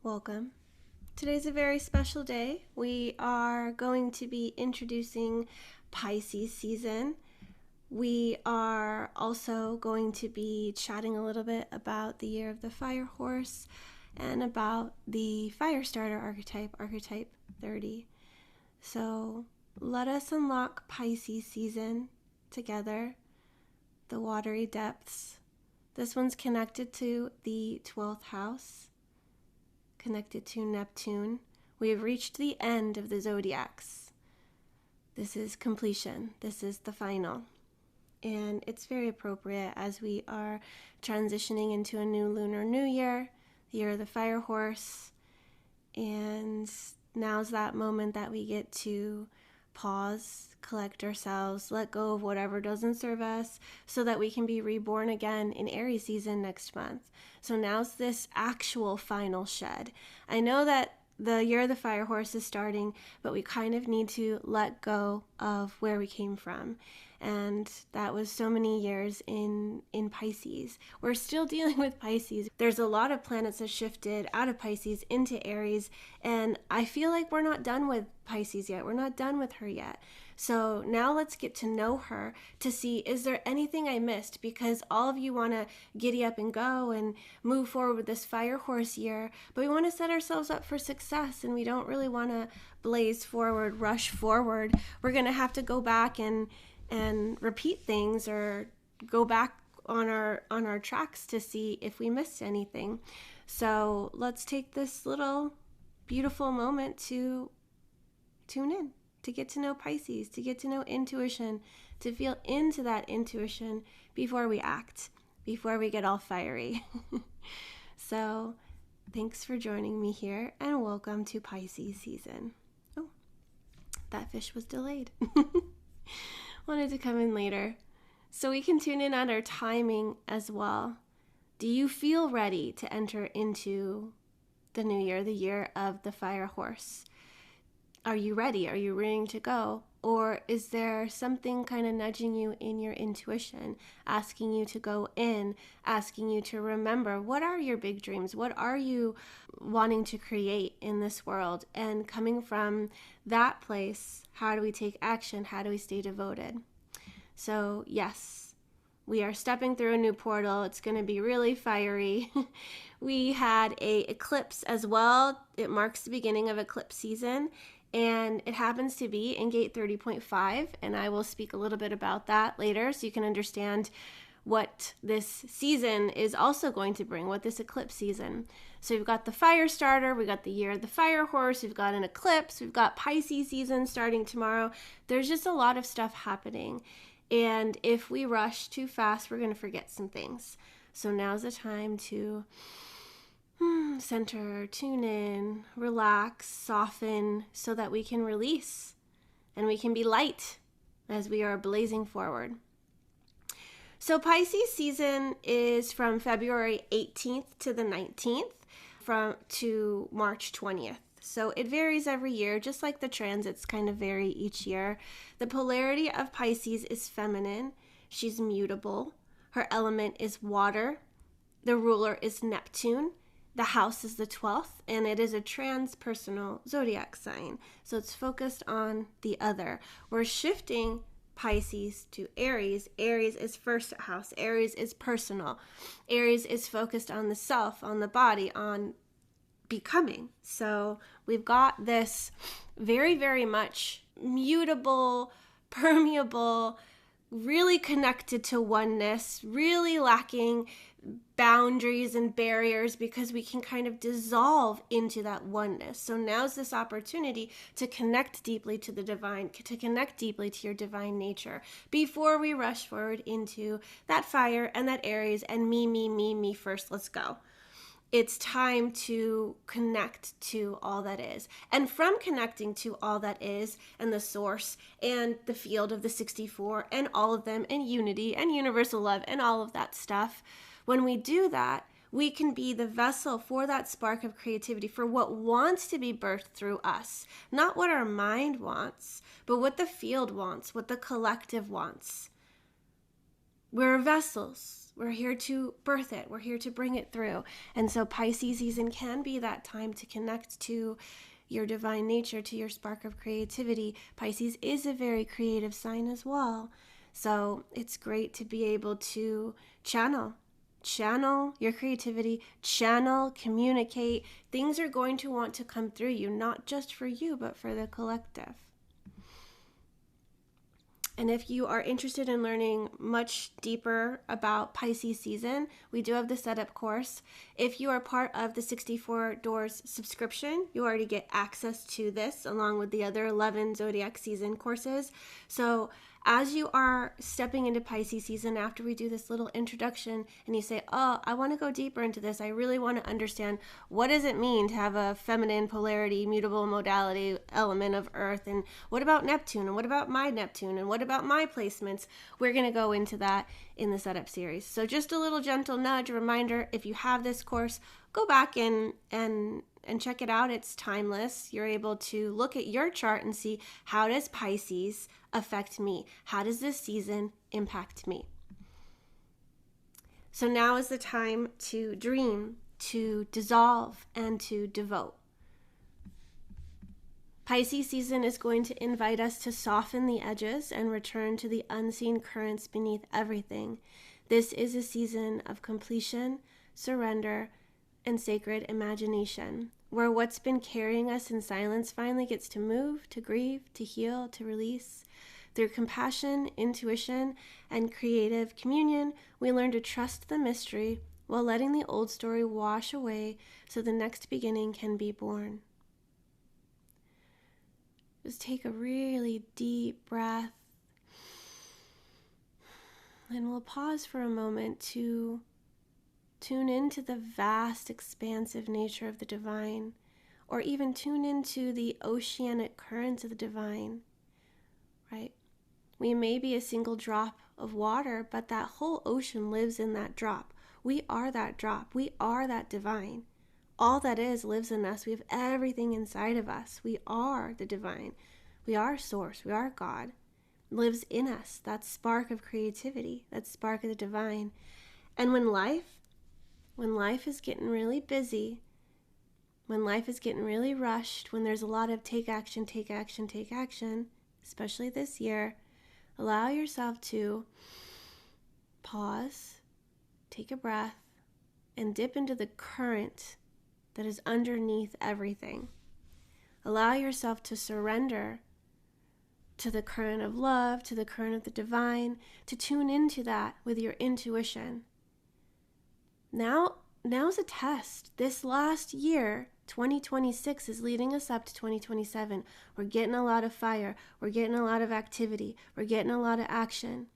welcome. Today's a very special day. We are going to be introducing Pisces season. We are also going to be chatting a little bit about the year of the fire horse and about the fire starter archetype, archetype 30. So let us unlock Pisces season together, the watery depths. This one's connected to the 12th house, connected to Neptune. We have reached the end of the zodiacs. This is completion. This is the final. And it's very appropriate as we are transitioning into a new lunar new year, the year of the fire horse. And now's that moment that we get to pause, collect ourselves, let go of whatever doesn't serve us so that we can be reborn again in Aries season next month. So now's this actual final shed. I know that the year of the fire horse is starting, but we kind of need to let go of where we came from. And that was so many years in Pisces. We're still dealing with Pisces. There's a lot of planets that shifted out of Pisces into Aries, and I feel like we're not done with Pisces yet. We're not done with her yet. So now let's get to know her to see, is there anything I missed? Because all of you want to giddy up and go and move forward with this fire horse year, but we want to set ourselves up for success, and we don't really want to blaze forward, rush forward. We're going to have to go back and repeat things or go back on our tracks to see if we missed anything. So let's take this little beautiful moment to tune in, to get to know Pisces, to get to know intuition, to feel into that intuition before we act, before we get all fiery. So thanks for joining me here, and welcome to Pisces season. Oh, that fish was delayed. Wanted to come in later. So we can tune in on our timing as well. Do you feel ready to enter into the new year, the year of the fire horse? Are you ready? Are you ready to go? Or is there something kind of nudging you in your intuition, asking you to go in, asking you to remember, what are your big dreams? What are you wanting to create in this world? And coming from that place, how do we take action? How do we stay devoted? So yes, we are stepping through a new portal. It's going to be really fiery. We had an eclipse as well. It marks the beginning of eclipse season, and it happens to be in gate 30.5, and I will speak a little bit about that later so you can understand what this season is also going to bring, what this eclipse season. So we've got the fire starter, we've got the year of the fire horse, we've got an eclipse, we've got Pisces season starting tomorrow. There's just a lot of stuff happening. And if we rush too fast, we're going to forget some things. So now's the time to center, tune in, relax, soften, so that we can release and we can be light as we are blazing forward. So Pisces season is from February 18th to the 19th to March 20th. So it varies every year, just like the transits kind of vary each year. The polarity of Pisces is feminine. She's mutable. Her element is water. The ruler is Neptune. The house is the 12th, and it is a transpersonal zodiac sign. So it's focused on the other. We're shifting Pisces to Aries. Aries is first house. Aries is personal. Aries is focused on the self, on the body, on becoming. So we've got this very, very much mutable, permeable, really connected to oneness, really lacking boundaries and barriers because we can kind of dissolve into that oneness. So now's this opportunity to connect deeply to the divine, to connect deeply to your divine nature before we rush forward into that fire and that Aries and me first. Let's go. It's time to connect to all that is. And from connecting to all that is and the source and the field of the 64 and all of them and unity and universal love and all of that stuff, when we do that, we can be the vessel for that spark of creativity, for what wants to be birthed through us. Not what our mind wants, but what the field wants, what the collective wants. We're vessels. We're here to birth it. We're here to bring it through. And so Pisces season can be that time to connect to your divine nature, to your spark of creativity. Pisces is a very creative sign as well. So it's great to be able to channel your creativity, communicate. Things are going to want to come through you, not just for you, but for the collective. And if you are interested in learning much deeper about Pisces season, we do have the setup course. If you are part of the 64 Doors subscription, you already get access to this along with the other 11 zodiac season courses. So as you are stepping into Pisces season, after we do this little introduction and you say, oh, I want to go deeper into this. I really want to understand, what does it mean to have a feminine polarity, mutable modality element of Earth? And what about Neptune? And what about my Neptune? And what about my placements? We're going to go into that in the setup series. So just a little gentle nudge, reminder, if you have this course, go back and check it out. It's timeless. You're able to look at your chart and see, how does Pisces affect me? How does this season impact me? So now is the time to dream, to dissolve, and to devote. Pisces season is going to invite us to soften the edges and return to the unseen currents beneath everything. This is a season of completion, surrender, and sacred imagination, where what's been carrying us in silence finally gets to move, to grieve, to heal, to release. Through compassion, intuition, and creative communion, we learn to trust the mystery while letting the old story wash away so the next beginning can be born. Just take a really deep breath, and we'll pause for a moment to tune into the vast, expansive nature of the divine, or even tune into the oceanic currents of the divine, right? We may be a single drop of water, but that whole ocean lives in that drop. We are that drop. We are that divine. All that is lives in us. We have everything inside of us. We are the divine. We are source. We are God. Lives in us. That spark of creativity, that spark of the divine. And when life is getting really busy, when life is getting really rushed, when there's a lot of take action, especially this year, allow yourself to pause, take a breath, and dip into the current that is underneath everything. Allow yourself to surrender to the current of love, to the current of the divine, to tune into that with your intuition. Now's a test. This last year, 2026, is leading us up to 2027. We're getting a lot of fire. We're getting a lot of activity. We're getting a lot of action.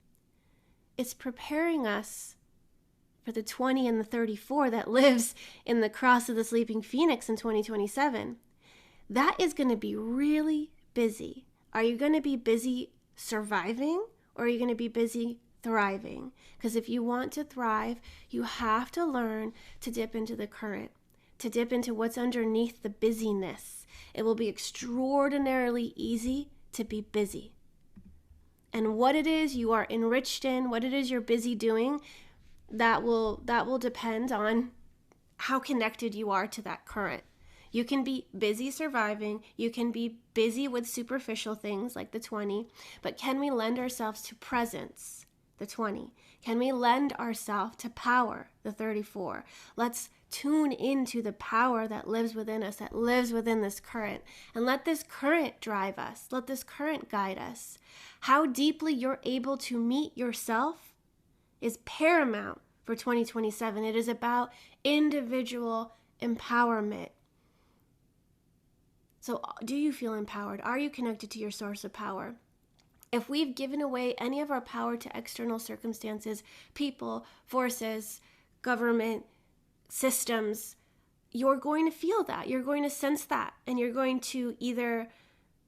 It's preparing us for the 20 and the 34 that lives in the cross of the sleeping phoenix in 2027. That is going to be really busy. Are you going to be busy surviving, or are you going to be busy thriving? Because if you want to thrive, you have to learn to dip into the current, to dip into what's underneath the busyness. It will be extraordinarily easy to be busy. And what it is you are enriched in, what it is you're busy doing, that will depend on how connected you are to that current. You can be busy surviving, you can be busy with superficial things like the 20, but can we lend ourselves to presence, the 20? Can we lend ourselves to power, the 34? Let's tune into the power that lives within us, that lives within this current, and let this current drive us, let this current guide us. How deeply you're able to meet yourself is paramount for 2027. It is about individual empowerment. So do you feel empowered? Are you connected to your source of power? If we've given away any of our power to external circumstances, people, forces, government, systems, you're going to feel that. You're going to sense that. And you're going to either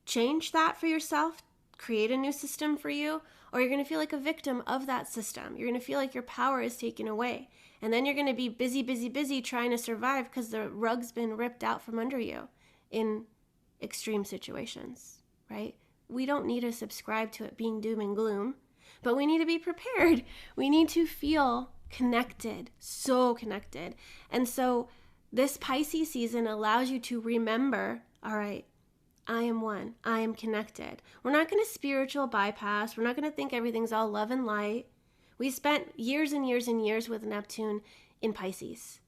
change that for yourself, create a new system for you, or you're going to feel like a victim of that system. You're going to feel like your power is taken away. And then you're going to be busy trying to survive because the rug's been ripped out from under you in extreme situations, right? We don't need to subscribe to it being doom and gloom, but we need to be prepared. We need to feel connected, so connected. And so this Pisces season allows you to remember, all right, I am one. I am connected. We're not going to spiritual bypass. We're not going to think everything's all love and light. We spent years and years and years with Neptune in Pisces.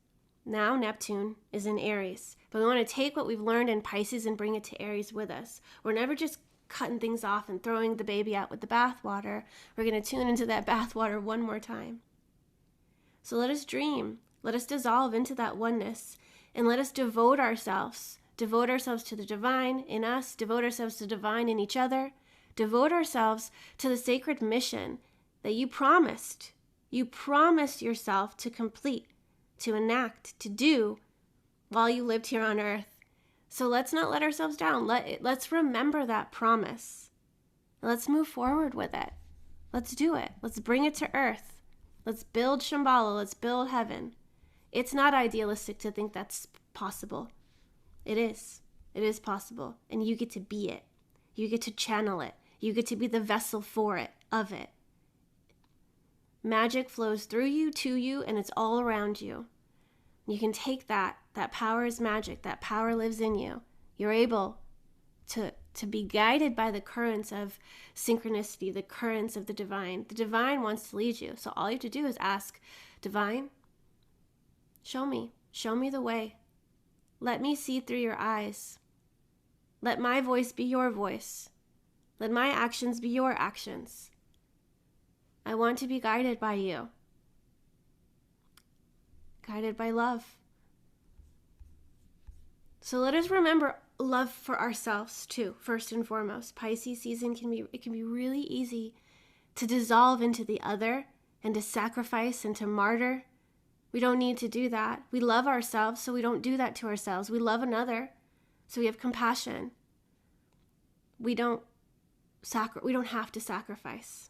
Now Neptune is in Aries. But we want to take what we've learned in Pisces and bring it to Aries with us. We're never just cutting things off and throwing the baby out with the bathwater. We're going to tune into that bathwater one more time. So let us dream. Let us dissolve into that oneness. And let us devote ourselves to the divine in us, devote ourselves to the divine in each other, devote ourselves to the sacred mission that you promised yourself to complete, to enact, to do while you lived here on earth. So let's not let ourselves down. Let's remember that promise. Let's move forward with it. Let's do it. Let's bring it to earth. Let's build Shambhala. Let's build heaven. It's not idealistic to think that's possible. It is. It is possible. And you get to be it. You get to channel it. You get to be the vessel for it, of it. Magic flows through you, to you, and it's all around you. You can take that. That power is magic. That power lives in you. You're able to be guided by the currents of synchronicity, the currents of the divine. The divine wants to lead you. So all you have to do is ask, divine, show me the way. Let me see through your eyes. Let my voice be your voice. Let my actions be your actions. I want to be guided by you. Guided by love. So let us remember love for ourselves too, first and foremost. Pisces season can be really easy to dissolve into the other and to sacrifice and to martyr. We don't need to do that. We love ourselves, so we don't do that to ourselves. We love another, so we have compassion. We don't have to sacrifice.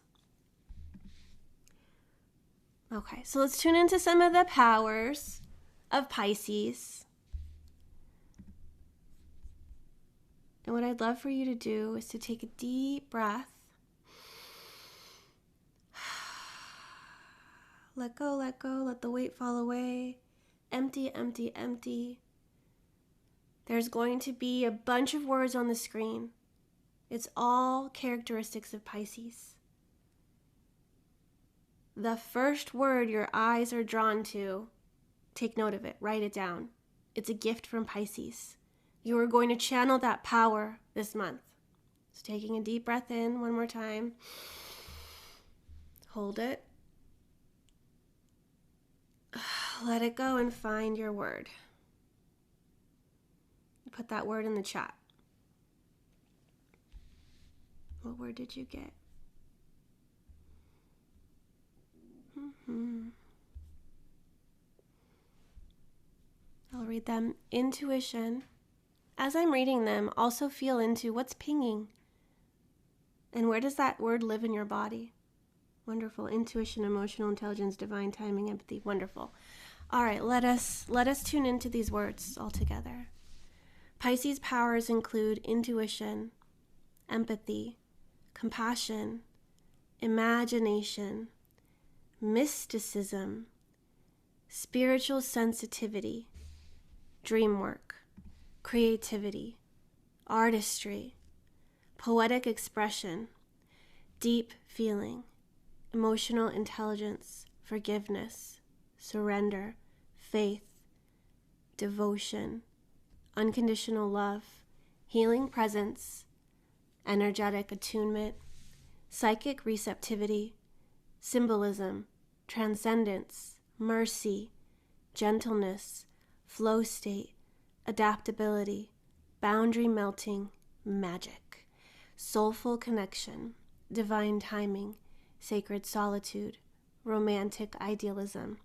Okay, so let's tune into some of the powers of Pisces. And what I'd love for you to do is to take a deep breath. Let go, let the weight fall away. Empty, empty, empty. There's going to be a bunch of words on the screen. It's all characteristics of Pisces. The first word your eyes are drawn to, take note of it, write it down. It's a gift from Pisces. You are going to channel that power this month. So taking a deep breath in one more time. Hold it. Let it go and find your word. Put that word in the chat. What word did you get? I'll read them. Intuition. As I'm reading them, also feel into what's pinging. And where does that word live in your body? Wonderful. Intuition, emotional intelligence, divine timing, empathy. Wonderful. All right, let us tune into these words all together. Pisces powers include intuition, empathy, compassion, imagination, mysticism, spiritual sensitivity, dream work, creativity, artistry, poetic expression, deep feeling, emotional intelligence, forgiveness, surrender, faith, devotion, unconditional love, healing presence, energetic attunement, psychic receptivity, symbolism, transcendence, mercy, gentleness, flow state, adaptability, boundary melting, magic, soulful connection, divine timing, sacred solitude, romantic idealism,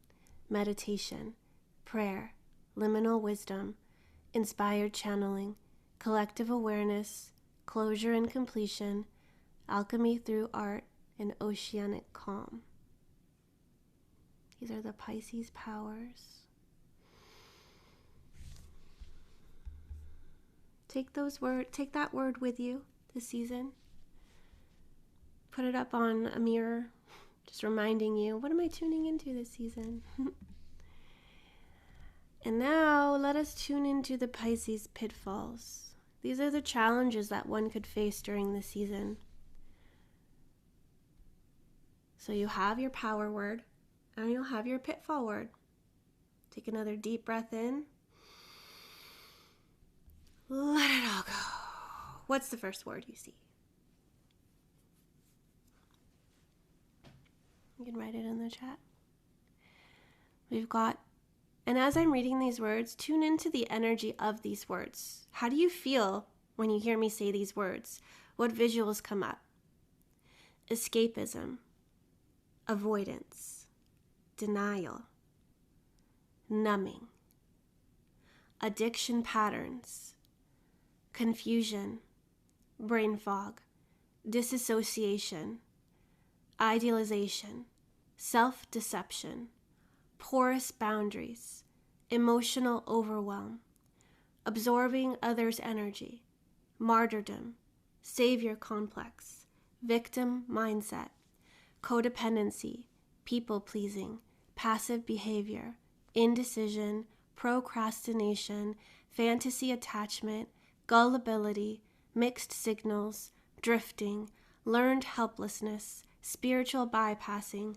meditation, prayer, liminal wisdom, inspired channeling, collective awareness, closure and completion, alchemy through art, and oceanic calm. These are the Pisces powers. Take that word with you this season. Put it up on a mirror. Just reminding you, what am I tuning into this season? And now let us tune into the Pisces pitfalls. These are the challenges that one could face during the season. So you have your power word and you'll have your pitfall word. Take another deep breath in. Let it all go. What's the first word you see? You can write it in the chat. We've got, and as I'm reading these words, tune into the energy of these words. How do you feel when you hear me say these words? What visuals come up? Escapism, avoidance, denial, numbing, addiction patterns, confusion, brain fog, disassociation, idealization, self-deception, porous boundaries, emotional overwhelm, absorbing others' energy, martyrdom, savior complex, victim mindset, codependency, people-pleasing, passive behavior, indecision, procrastination, fantasy attachment, gullibility, mixed signals, drifting, learned helplessness, spiritual bypassing,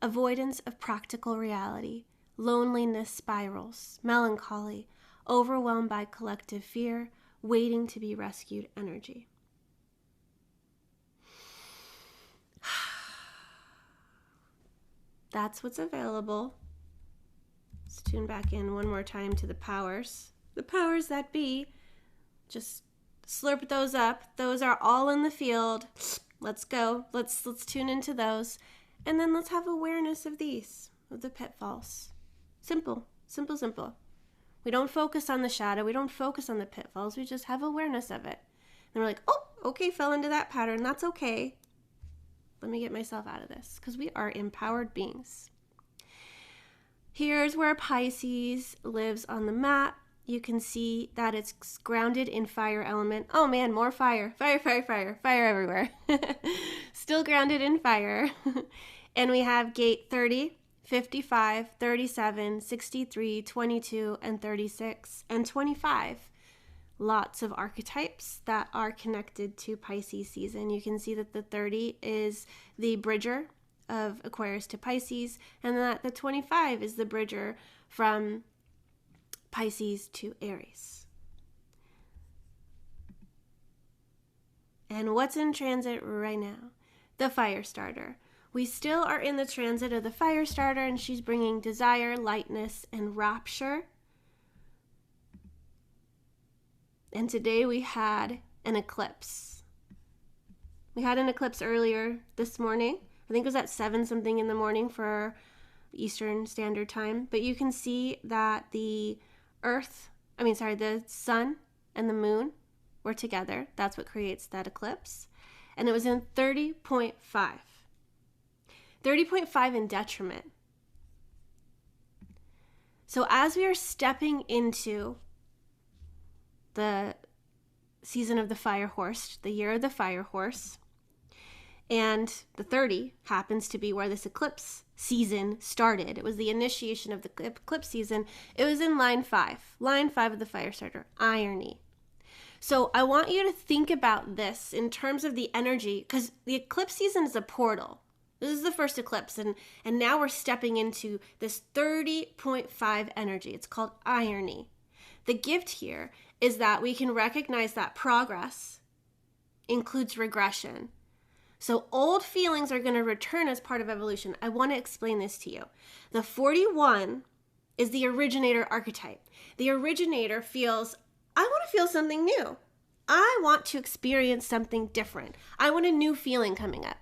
avoidance of practical reality, loneliness spirals, melancholy, overwhelmed by collective fear, waiting to be rescued energy. That's what's available. Let's tune back in one more time to the powers. The powers that be. Just slurp those up. Those are all in the field. Let's go. Let's tune into those. And then let's have awareness of these, of the pitfalls. Simple, simple, simple. We don't focus on the shadow. We don't focus on the pitfalls. We just have awareness of it. And we're like, oh, okay, fell into that pattern. That's okay. Let me get myself out of this, because we are empowered beings. Here's where Pisces lives on the map. You can see that it's grounded in fire element. Oh man, more fire. Fire, fire, fire. Fire everywhere. Still grounded in fire. And we have gate 30, 55, 37, 63, 22, and 36, and 25. Lots of archetypes that are connected to Pisces season. You can see that the 30 is the bridger of Aquarius to Pisces, and that the 25 is the bridger from Pisces to Aries. And what's in transit right now? The fire starter. We still are in the transit of the fire starter, and she's bringing desire, lightness, and rapture. And today we had an eclipse. We had an eclipse earlier this morning. I think it was at 7 something in the morning for Eastern Standard Time. But you can see that the sun and the moon were together. That's what creates that eclipse. And it was in 30.5. 30.5 in detriment. So as we are stepping into the season of the fire horse, the year of the fire horse, and the 30 happens to be where this eclipse season started. It was the initiation of the eclipse season. It was in line 5 of the fire starter, irony. So I want you to think about this in terms of the energy, because the eclipse season is a portal. This is the first eclipse, and now we're stepping into this 30.5 energy. It's called irony. The gift here is that we can recognize that progress includes regression. So old feelings are going to return as part of evolution. I want to explain this to you. The 41 is the originator archetype. The originator feels, I want to feel something new. I want to experience something different. I want a new feeling coming up.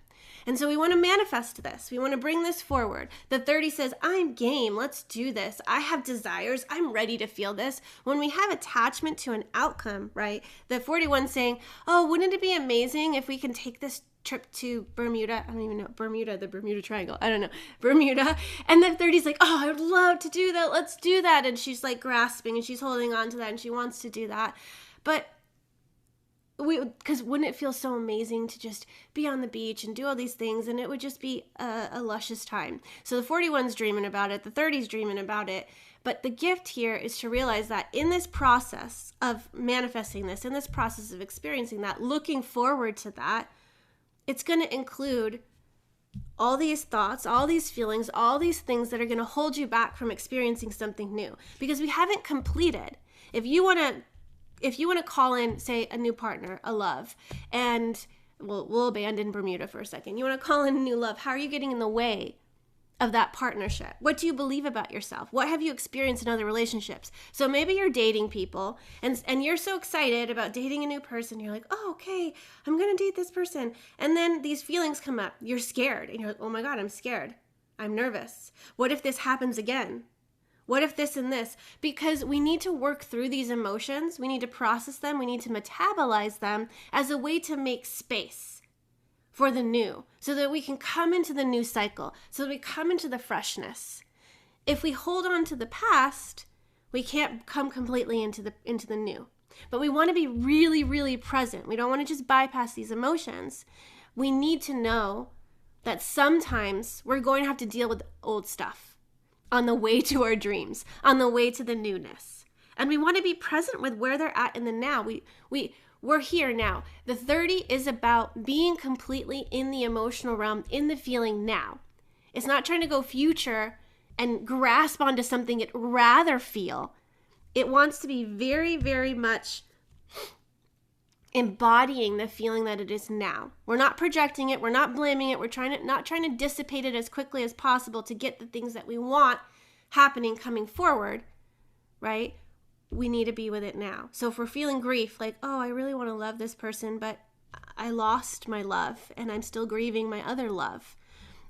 And so we want to manifest this. We want to bring this forward. The 30 says, I'm game. Let's do this. I have desires. I'm ready to feel this. When we have attachment to an outcome, right? The 41 saying, oh, wouldn't it be amazing if we can take this trip to Bermuda? I don't even know. Bermuda, the Bermuda Triangle. I don't know. Bermuda. And the 30's like, oh, I would love to do that. Let's do that. And she's like grasping and she's holding on to that and she wants to do that. But 41 is because wouldn't it feel so amazing to just be on the beach and do all these things, and it would just be a luscious time. So the 41's dreaming about it, the 30's dreaming about it, but the gift here is to realize that in this process of manifesting this, in this process of experiencing that, looking forward to that, it's going to include all these thoughts, all these feelings, all these things that are going to hold you back from experiencing something new, because we haven't completed. If you want to call in, say, a new partner, a love, and we'll abandon Bermuda for a second. You want to call in a new love. How are you getting in the way of that partnership? What do you believe about yourself? What have you experienced in other relationships? So maybe you're dating people and you're so excited about dating a new person. You're like, oh, okay, I'm going to date this person. And then these feelings come up. You're scared. And you're like, oh my God, I'm scared. I'm nervous. What if this happens again? What if this and this? Because we need to work through these emotions. We need to process them. We need to metabolize them as a way to make space for the new, so that we can come into the new cycle, so that we come into the freshness. If we hold on to the past, we can't come completely into the new. But we want to be really, really present. We don't want to just bypass these emotions. We need to know that sometimes we're going to have to deal with old stuff on the way to our dreams, on the way to the newness. And we want to be present with where they're at in the now. We're here now. The 30 is about being completely in the emotional realm, in the feeling now. It's not trying to go future and grasp onto something it'd rather feel. It wants to be very, very much embodying the feeling that it is now. We're not projecting it. We're not blaming it. We're not trying to dissipate it as quickly as possible to get the things that we want happening coming forward, right? We need to be with it now. So if we're feeling grief, like, oh, I really want to love this person, but I lost my love and I'm still grieving my other love.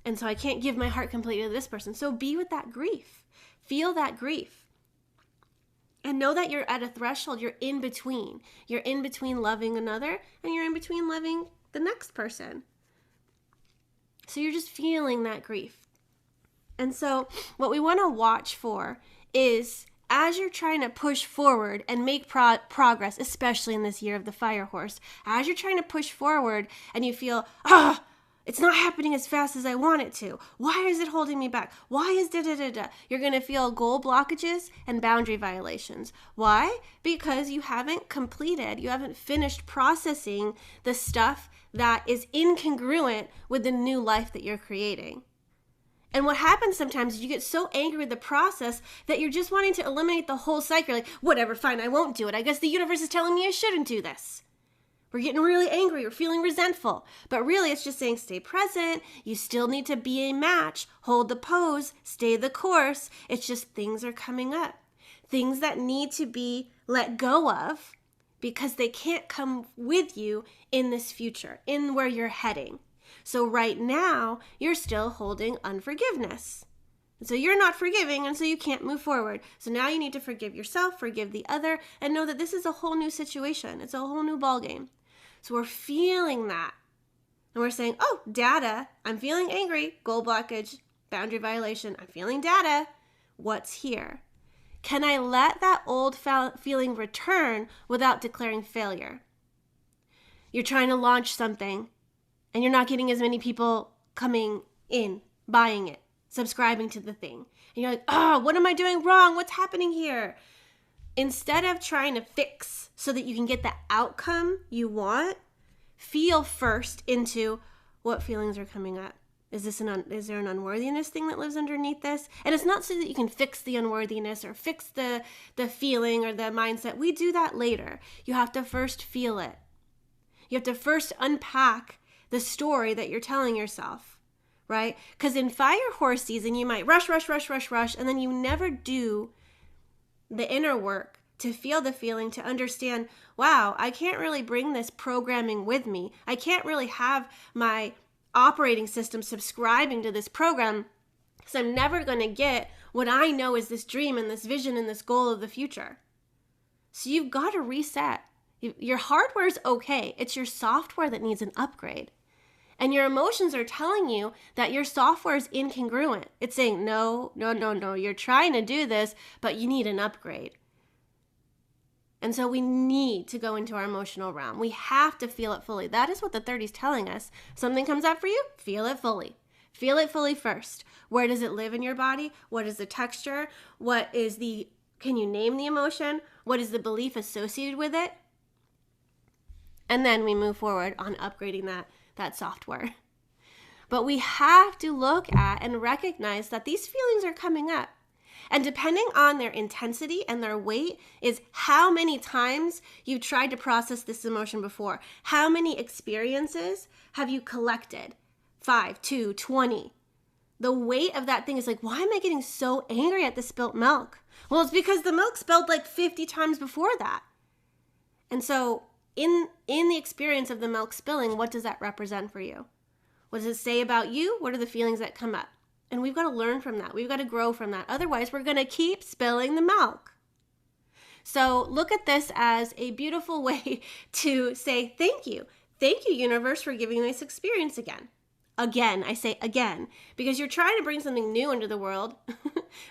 And so I can't give my heart completely to this person. So be with that grief. Feel that grief. And know that you're at a threshold. You're in between. You're in between loving another and you're in between loving the next person. So you're just feeling that grief. And so what we want to watch for is, as you're trying to push forward and make progress, especially in this year of the fire horse, as you're trying to push forward and you feel, it's not happening as fast as I want it to. Why is it holding me back? Why is da-da-da-da? You're going to feel goal blockages and boundary violations. Why? Because you haven't finished processing the stuff that is incongruent with the new life that you're creating. And what happens sometimes is you get so angry with the process that you're just wanting to eliminate the whole cycle. You're like, whatever, fine, I won't do it. I guess the universe is telling me I shouldn't do this. We're getting really angry. We're feeling resentful. But really, it's just saying stay present. You still need to be a match. Hold the pose. Stay the course. It's just things are coming up. Things that need to be let go of because they can't come with you in this future, in where you're heading. So right now, you're still holding unforgiveness. And so you're not forgiving, and so you can't move forward. So now you need to forgive yourself, forgive the other, and know that this is a whole new situation. It's a whole new ballgame. So we're feeling that. And we're saying, oh, data, I'm feeling angry, goal blockage, boundary violation, I'm feeling data. What's here? Can I let that old feeling return without declaring failure? You're trying to launch something, and you're not getting as many people coming in, buying it, subscribing to the thing. And you're like, what am I doing wrong? What's happening here? Instead of trying to fix so that you can get the outcome you want, feel first into what feelings are coming up. Is there an unworthiness thing that lives underneath this? And it's not so that you can fix the unworthiness or fix the feeling or the mindset. We do that later. You have to first feel it. You have to first unpack the story that you're telling yourself, right? Because in fire horse season, you might rush, and then you never do the inner work to feel the feeling, to understand, wow, I can't really bring this programming with me. I can't really have my operating system subscribing to this program because I'm never going to get what I know is this dream and this vision and this goal of the future. So you've got to reset. Your hardware's okay. It's your software that needs an upgrade. And your emotions are telling you that your software is incongruent. It's saying, no, you're trying to do this, but you need an upgrade. And so we need to go into our emotional realm. We have to feel it fully. That is what the 30 is telling us. Something comes up for you, feel it fully. Feel it fully first. Where does it live in your body? What is the texture? Can you name the emotion? What is the belief associated with it? And then we move forward on upgrading that software. But we have to look at and recognize that these feelings are coming up. And depending on their intensity and their weight is how many times you've tried to process this emotion before. How many experiences have you collected? 5, 2, 20. The weight of that thing is like, why am I getting so angry at the spilt milk? Well, it's because the milk spilled like 50 times before that. And so in the experience of the milk spilling, what does that represent for you? What does it say about you? What are the feelings that come up? And we've got to learn from that. We've got to grow from that. Otherwise, we're going to keep spilling the milk. So look at this as a beautiful way to say thank you. Thank you, universe, for giving me this experience again. Again, I say again, because you're trying to bring something new into the world,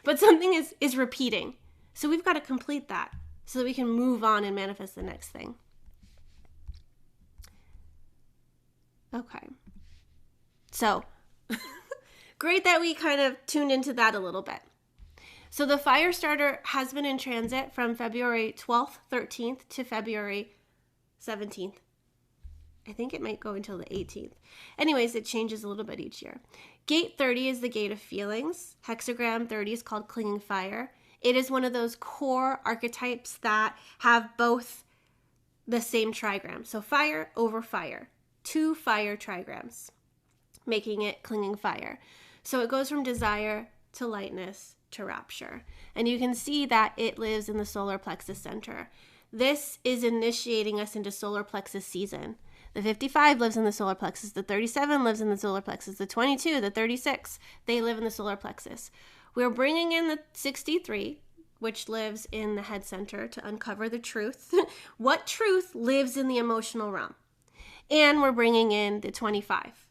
but something is repeating. So we've got to complete that so that we can move on and manifest the next thing. Okay. So great that we kind of tuned into that a little bit. So the fire starter has been in transit from February 12th, 13th to February 17th. I think it might go until the 18th. Anyways, it changes a little bit each year. Gate 30 is the gate of feelings. Hexagram 30 is called clinging fire. It is one of those core archetypes that have both the same trigram. So fire over fire. 2 fire trigrams, making it clinging fire. So it goes from desire to lightness to rapture. And you can see that it lives in the solar plexus center. This is initiating us into solar plexus season. The 55 lives in the solar plexus. The 37 lives in the solar plexus. The 22, the 36, they live in the solar plexus. We're bringing in the 63, which lives in the head center, to uncover the truth. What truth lives in the emotional realm? And we're bringing in the 25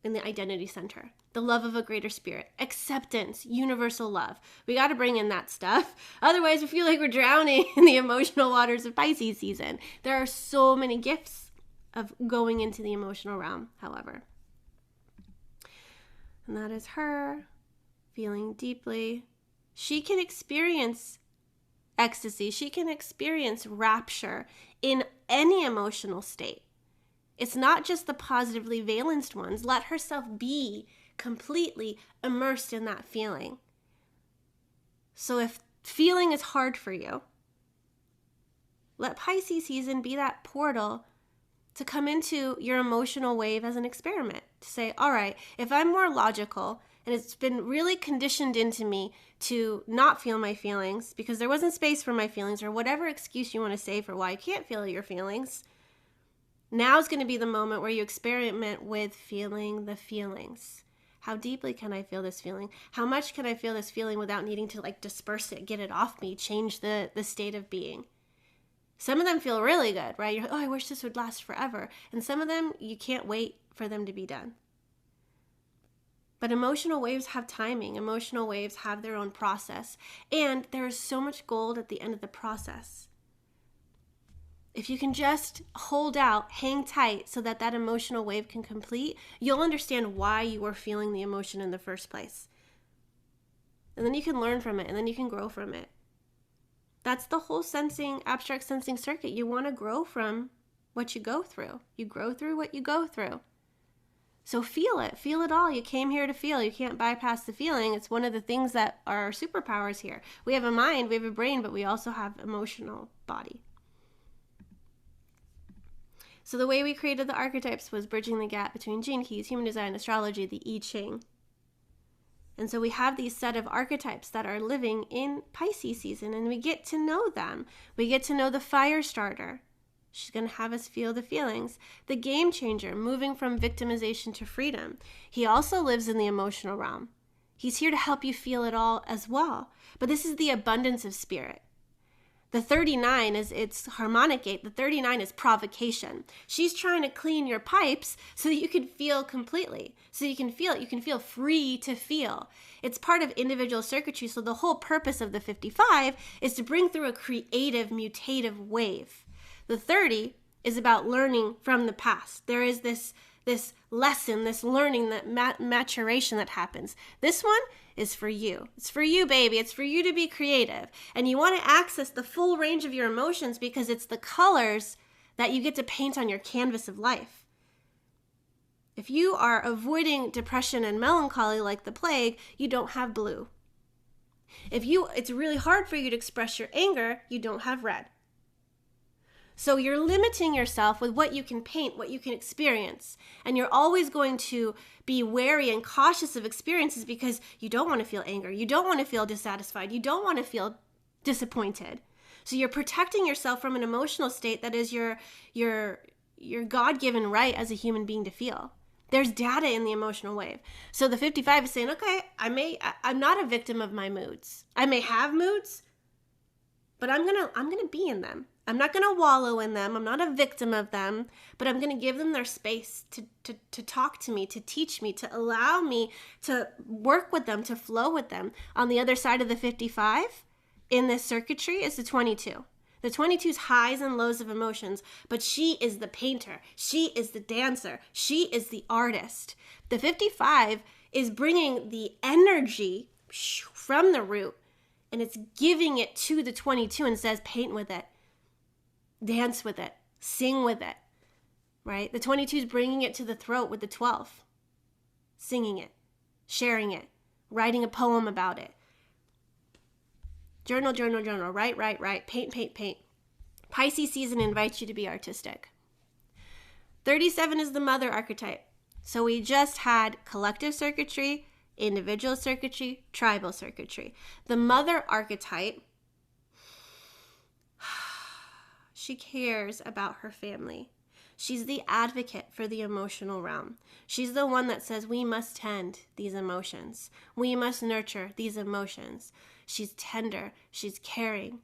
in the identity center, the love of a greater spirit, acceptance, universal love. We got to bring in that stuff. Otherwise, we feel like we're drowning in the emotional waters of Pisces season. There are so many gifts of going into the emotional realm, however. And that is her feeling deeply. She can experience ecstasy. She can experience rapture in any emotional state. It's not just the positively valenced ones. Let herself be completely immersed in that feeling. So if feeling is hard for you, let Pisces season be that portal to come into your emotional wave as an experiment. To say, all right, if I'm more logical and it's been really conditioned into me to not feel my feelings because there wasn't space for my feelings, or whatever excuse you want to say for why you can't feel your feelings, now's going to be the moment where you experiment with feeling the feelings. How deeply can I feel this feeling? How much can I feel this feeling without needing to disperse it, get it off me, change the state of being? Some of them feel really good, right? You're like, oh, I wish this would last forever. And some of them, you can't wait for them to be done. But emotional waves have timing. Emotional waves have their own process. And there is so much gold at the end of the process. If you can just hold out, hang tight so that emotional wave can complete, you'll understand why you were feeling the emotion in the first place. And then you can learn from it, and then you can grow from it. That's the whole abstract sensing circuit. You want to grow from what you go through. You grow through what you go through. So feel it all. You came here to feel. You can't bypass the feeling. It's one of the things that are our superpowers here. We have a mind, we have a brain, but we also have emotional body. So the way we created the archetypes was bridging the gap between Gene Keys, human design, astrology, the I Ching. And so we have these set of archetypes that are living in Pisces season, and we get to know them. We get to know the fire starter. She's going to have us feel the feelings. The game changer, moving from victimization to freedom. He also lives in the emotional realm. He's here to help you feel it all as well. But this is the abundance of spirit. The 39 is its harmonic gate. The 39 is provocation. She's trying to clean your pipes so that you can feel completely, so you can feel it. You can feel free to feel. It's part of individual circuitry. So the whole purpose of the 55 is to bring through a creative, mutative wave. The 30 is about learning from the past. There is this lesson, this learning, that maturation that happens. This one is for you. It's for you, baby. It's for you to be creative. And you want to access the full range of your emotions because it's the colors that you get to paint on your canvas of life. If you are avoiding depression and melancholy like the plague, you don't have blue. If it's really hard for you to express your anger, you don't have red. So you're limiting yourself with what you can paint, what you can experience. And you're always going to be wary and cautious of experiences because you don't want to feel anger. You don't want to feel dissatisfied. You don't want to feel disappointed. So you're protecting yourself from an emotional state that is your God-given right as a human being to feel. There's data in the emotional wave. So the 55 is saying, okay, I'm not a victim of my moods. I may have moods, but I'm gonna be in them. I'm not going to wallow in them. I'm not a victim of them, but I'm going to give them their space to talk to me, to teach me, to allow me to work with them, to flow with them. On the other side of the 55 in this circuitry is the 22. The 22's highs and lows of emotions, but she is the painter. She is the dancer. She is the artist. The 55 is bringing the energy from the root, and it's giving it to the 22 and says, paint with it. Dance with it, sing with it, right? The 22 is bringing it to the throat with the 12, singing it, sharing it, writing a poem about it. Journal, write, paint. Pisces season invites you to be artistic. 37 is the mother archetype. So we just had collective circuitry, individual circuitry, tribal circuitry. The mother archetype, she cares about her family. She's the advocate for the emotional realm. She's the one that says we must tend these emotions. We must nurture these emotions. She's tender. She's caring.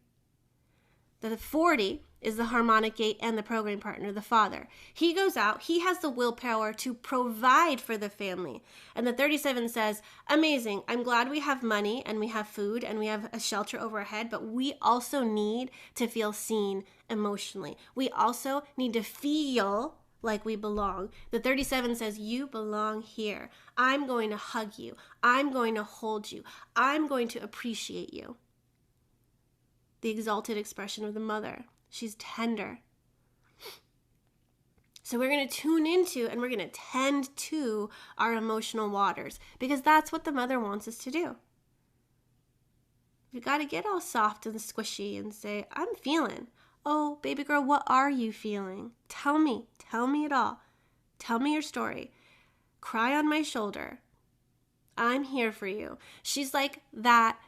The 40 is the harmonic gate and the program partner, the father. He goes out. He has the willpower to provide for the family. And the 37 says, amazing. I'm glad we have money and we have food and we have a shelter over our head, but we also need to feel seen emotionally. We also need to feel like we belong. The 37 says, you belong here. I'm going to hug you. I'm going to hold you. I'm going to appreciate you. The exalted expression of the mother. She's tender. So we're going to tune into and we're going to tend to our emotional waters because that's what the mother wants us to do. We got to get all soft and squishy and say, I'm feeling. Oh, baby girl, what are you feeling? Tell me it all. Tell me your story. Cry on my shoulder. I'm here for you. She's like that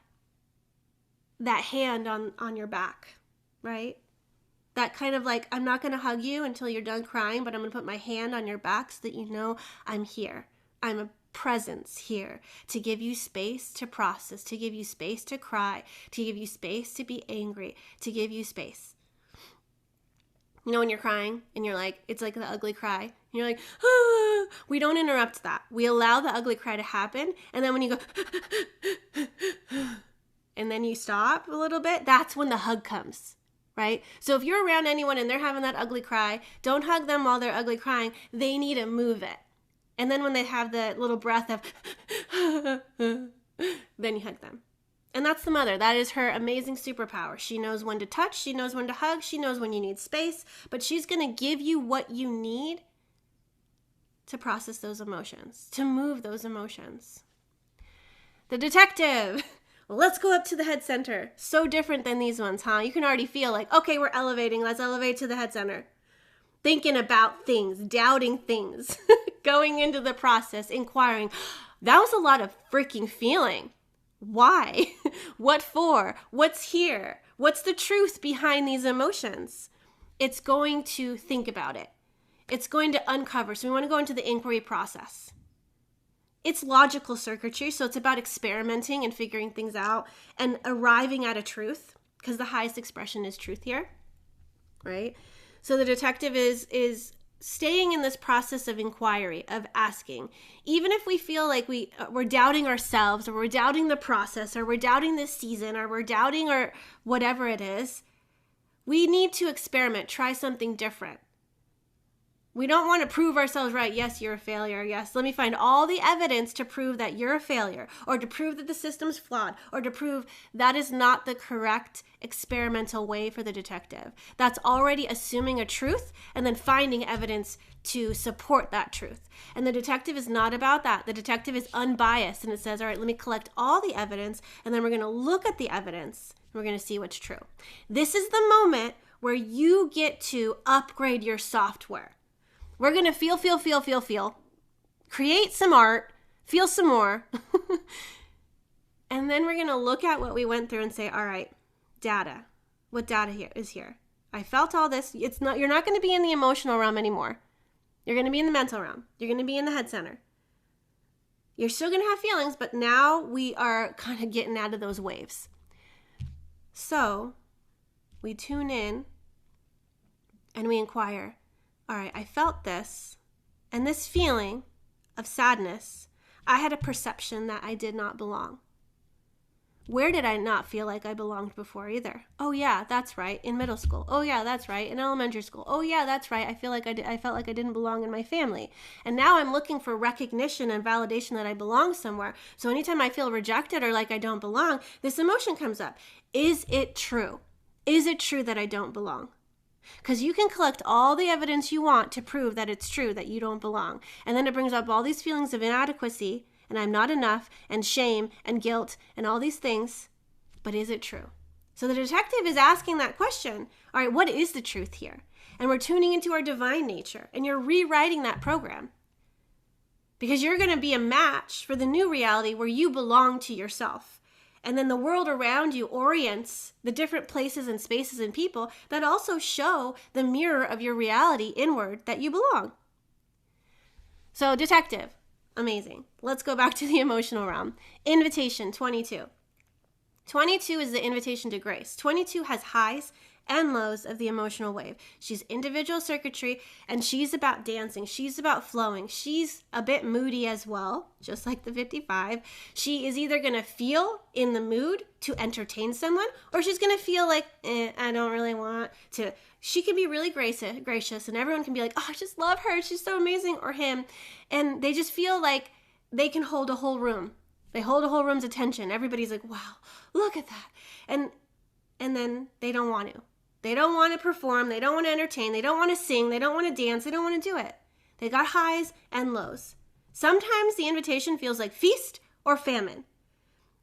hand on your back, right? That kind of like, I'm not going to hug you until you're done crying, but I'm going to put my hand on your back so that you know I'm here. I'm a presence here to give you space to process, to give you space to cry, to give you space to be angry, to give you space. You know when you're crying and you're like, it's like the ugly cry. And you're like, ah. We don't interrupt that. We allow the ugly cry to happen. And then when you go, and then you stop a little bit, that's when the hug comes, right? So if you're around anyone and they're having that ugly cry, don't hug them while they're ugly crying. They need to move it. And then when they have the little breath of, then you hug them. And that's the mother. That is her amazing superpower. She knows when to touch. She knows when to hug. She knows when you need space. But she's going to give you what you need to process those emotions, to move those emotions. The detective. Let's go up to the head center. So different than these ones, huh? You can already feel like, okay, we're elevating. Let's elevate to the head center. Thinking about things, doubting things, going into the process, inquiring. That was a lot of freaking feeling. Why? What for? What's here? What's the truth behind these emotions? It's going to think about it. It's going to uncover. So we want to go into the inquiry process. It's logical circuitry, so it's about experimenting and figuring things out and arriving at a truth. because the highest expression is truth here, right? So the detective is staying in this process of inquiry, of asking. Even if we feel like we're doubting ourselves, or we're doubting the process, or we're doubting this season, or we're doubting or whatever it is, we need to experiment, try something different. We don't want to prove ourselves right. Yes, you're a failure. Yes, let me find all the evidence to prove that you're a failure, or to prove that the system's flawed, or to prove that is not the correct experimental way for the detective. That's already assuming a truth and then finding evidence to support that truth. And the detective is not about that. The detective is unbiased, and it says, all right, let me collect all the evidence, and then we're going to look at the evidence, and we're going to see what's true. This is the moment where you get to upgrade your software. We're going to feel, create some art, feel some more, and then we're going to look at what we went through and say, all right, data. What data here is here? I felt all this. You're not going to be in the emotional realm anymore. You're going to be in the mental realm. You're going to be in the head center. You're still going to have feelings, but now we are kind of getting out of those waves. So we tune in and we inquire, all right, I felt this, and this feeling of sadness, I had a perception that I did not belong. Where did I not feel like I belonged before either? Oh yeah, that's right, in middle school. Oh yeah, that's right, in elementary school. Oh yeah, that's right, I felt like I didn't belong in my family. And now I'm looking for recognition and validation that I belong somewhere. So anytime I feel rejected or like I don't belong, this emotion comes up. Is it true? Is it true that I don't belong? Because you can collect all the evidence you want to prove that it's true that you don't belong. And then it brings up all these feelings of inadequacy, and I'm not enough, and shame, and guilt, and all these things. But is it true? So the detective is asking that question. All right, what is the truth here? And we're tuning into our divine nature, and you're rewriting that program. Because you're going to be a match for the new reality where you belong to yourself. And then the world around you orients the different places and spaces and people that also show the mirror of your reality inward that you belong. So detective, amazing. Let's go back to the emotional realm. Invitation 22. 22 is the invitation to grace. 22 has highs and lows of the emotional wave. She's individual circuitry, and she's about dancing. She's about flowing. She's a bit moody as well, just like the 55. She is either going to feel in the mood to entertain someone, or she's going to feel like, I don't really want to. She can be really gracious, and everyone can be like, oh, I just love her. She's so amazing, or him. And they just feel like they can hold a whole room. They hold a whole room's attention. Everybody's like, wow, look at that. And then they don't want to. They don't want to perform. They don't want to entertain. They don't want to sing. They don't want to dance. They don't want to do it. They got highs and lows. Sometimes the invitation feels like feast or famine.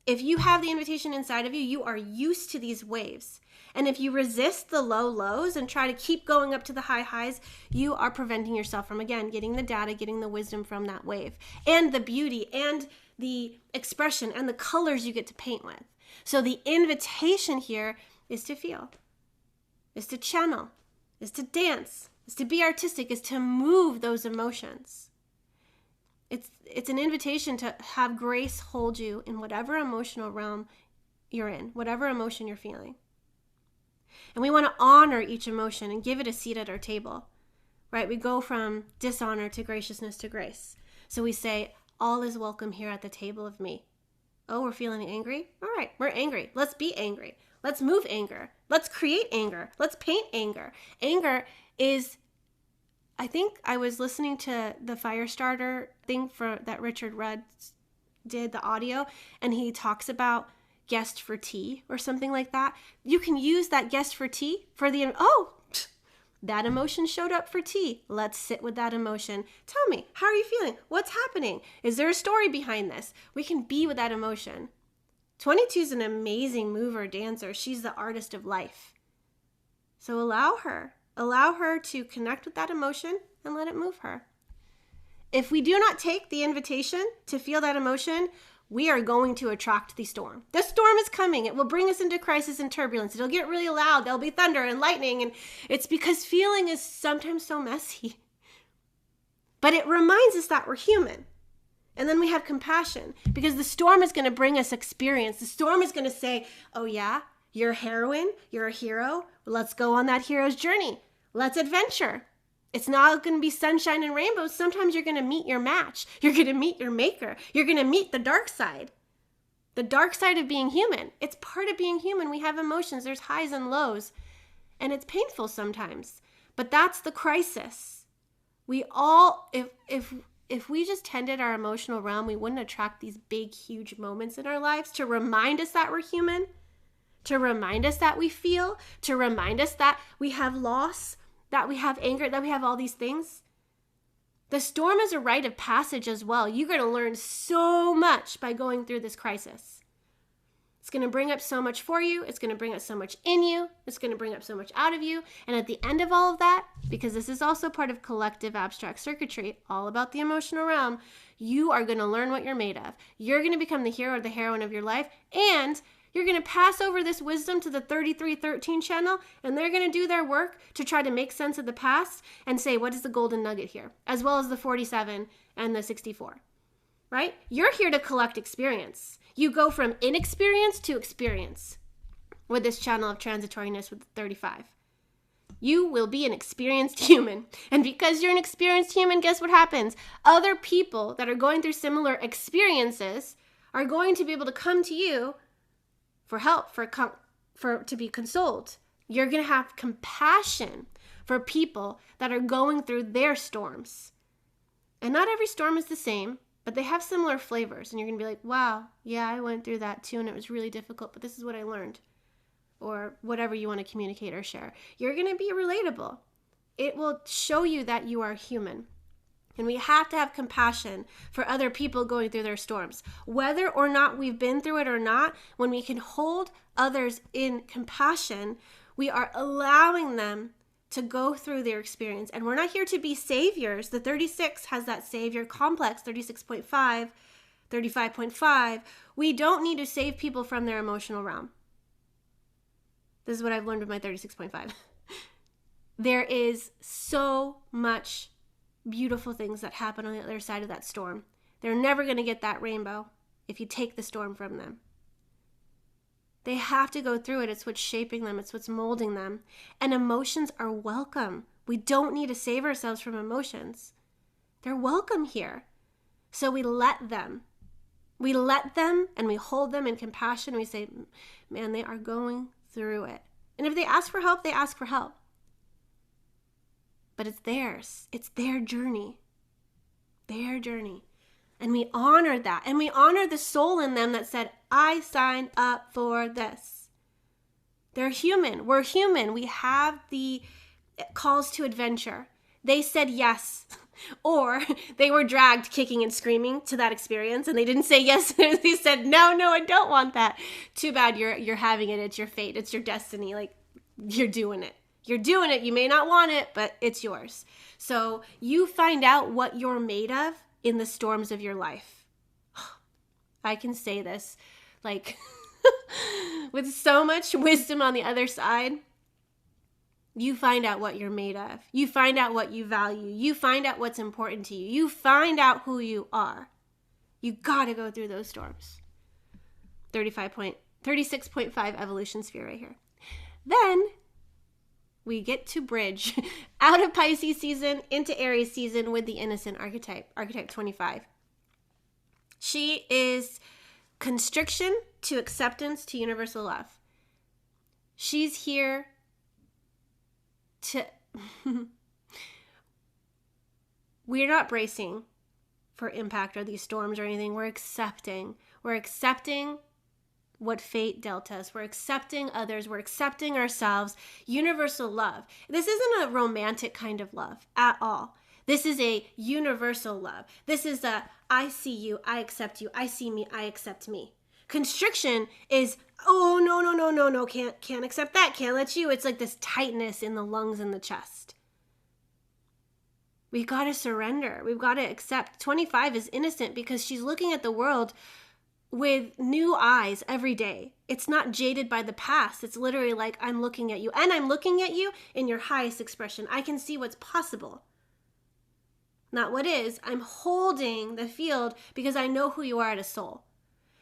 If you have the invitation inside of you, you are used to these waves. And if you resist the low lows and try to keep going up to the high highs, you are preventing yourself from, again, getting the data, getting the wisdom from that wave, and the beauty and the expression and the colors you get to paint with. So the invitation here is to feel. Is to channel, is to dance, is to be artistic, is to move those emotions. It's an invitation to have grace hold you in whatever emotional realm you're in, whatever emotion you're feeling. And we want to honor each emotion and give it a seat at our table, right? We go from dishonor to graciousness to grace. So we say, all is welcome here at the table of me. Oh, we're feeling angry? All right, we're angry. Let's be angry. Let's move anger. Let's create anger. Let's paint anger. Anger is, I think I was listening to the Firestarter thing that Richard Rudd did, the audio, and he talks about guest for tea or something like that. You can use that guest for tea for that emotion showed up for tea. Let's sit with that emotion. Tell me, how are you feeling? What's happening? Is there a story behind this? We can be with that emotion. 22 is an amazing mover, dancer. She's the artist of life. So allow her to connect with that emotion and let it move her. If we do not take the invitation to feel that emotion, we are going to attract the storm. The storm is coming. It will bring us into crisis and turbulence. It'll get really loud. There'll be thunder and lightning. And it's because feeling is sometimes so messy. But it reminds us that we're human. And then we have compassion because the storm is going to bring us experience. The storm is going to say, oh yeah, You're a heroine, you're a hero. Let's go on that hero's journey. Let's adventure. It's not going to be sunshine and rainbows. Sometimes you're going to meet your match. You're going to meet your maker. You're going to meet the dark side. The dark side of being human. It's part of being human. We have emotions. There's highs and lows. And it's painful sometimes. But that's the crisis. We all, if we just tended our emotional realm, we wouldn't attract these big, huge moments in our lives to remind us that we're human, to remind us that we feel, to remind us that we have loss, that we have anger, that we have all these things. The storm is a rite of passage as well. You're going to learn so much by going through this crisis. It's going to bring up so much for you. It's going to bring up so much in you. It's going to bring up so much out of you. And at the end of all of that, because this is also part of collective abstract circuitry, all about the emotional realm, you are going to learn what you're made of. You're going to become the hero or the heroine of your life. And you're going to pass over this wisdom to the 3313 channel, and they're going to do their work to try to make sense of the past and say, what is the golden nugget here? As well as the 47 and the 64, right? You're here to collect experience. You go from inexperience to experience with this channel of transitoriness with the 35. You will be an experienced human. And because you're an experienced human, guess what happens? Other people that are going through similar experiences are going to be able to come to you for help, to be consoled. You're going to have compassion for people that are going through their storms. And not every storm is the same, but they have similar flavors. And you're going to be like, wow, yeah, I went through that too, and it was really difficult, but this is what I learned. Or whatever you want to communicate or share. You're going to be relatable. It will show you that you are human. And we have to have compassion for other people going through their storms. Whether or not we've been through it or not, when we can hold others in compassion, we are allowing them to go through their experience. And we're not here to be saviors. The 36 has that savior complex, 36.5, 35.5. We don't need to save people from their emotional realm. This is what I've learned with my 36.5. There is so much beautiful things that happen on the other side of that storm. They're never going to get that rainbow if you take the storm from them. They have to go through it. It's what's shaping them. It's what's molding them. And emotions are welcome. We don't need to save ourselves from emotions. They're welcome here. So we let them. We let them and we hold them in compassion. We say, man, they are going through it. And if they ask for help, they ask for help. But it's theirs. It's their journey. Their journey. And we honor that. And we honor the soul in them that said, I signed up for this. They're human. We're human. We have the calls to adventure. They said yes. Or they were dragged kicking and screaming to that experience and they didn't say yes. They said, no, I don't want that. Too bad you're having it. It's your fate. It's your destiny. Like, you're doing it. You're doing it. You may not want it, but it's yours. So you find out what you're made of in the storms of your life. I can say this like with so much wisdom on the other side. You find out what you're made of. You find out what you value. You find out what's important to you. You find out who you are. You got to go through those storms. 36.5 evolution sphere right here. Then we get to bridge out of Pisces season into Aries season with the innocent archetype, archetype 25. She is constriction to acceptance to universal love. She's here to... We're not bracing for impact or these storms or anything. We're accepting. We're accepting what fate dealt us. We're accepting others. We're accepting ourselves. Universal love. This isn't a romantic kind of love at all. This is a universal love. This is a, I see you, I accept you, I see me, I accept me. Constriction is, oh, no, can't accept that, can't let you. It's like this tightness in the lungs and the chest. We've got to surrender. We've got to accept. 25 is innocent because she's looking at the world with new eyes every day. It's not jaded by the past. It's literally like, I'm looking at you. And I'm looking at you in your highest expression. I can see what's possible. Not what is. I'm holding the field because I know who you are as a soul.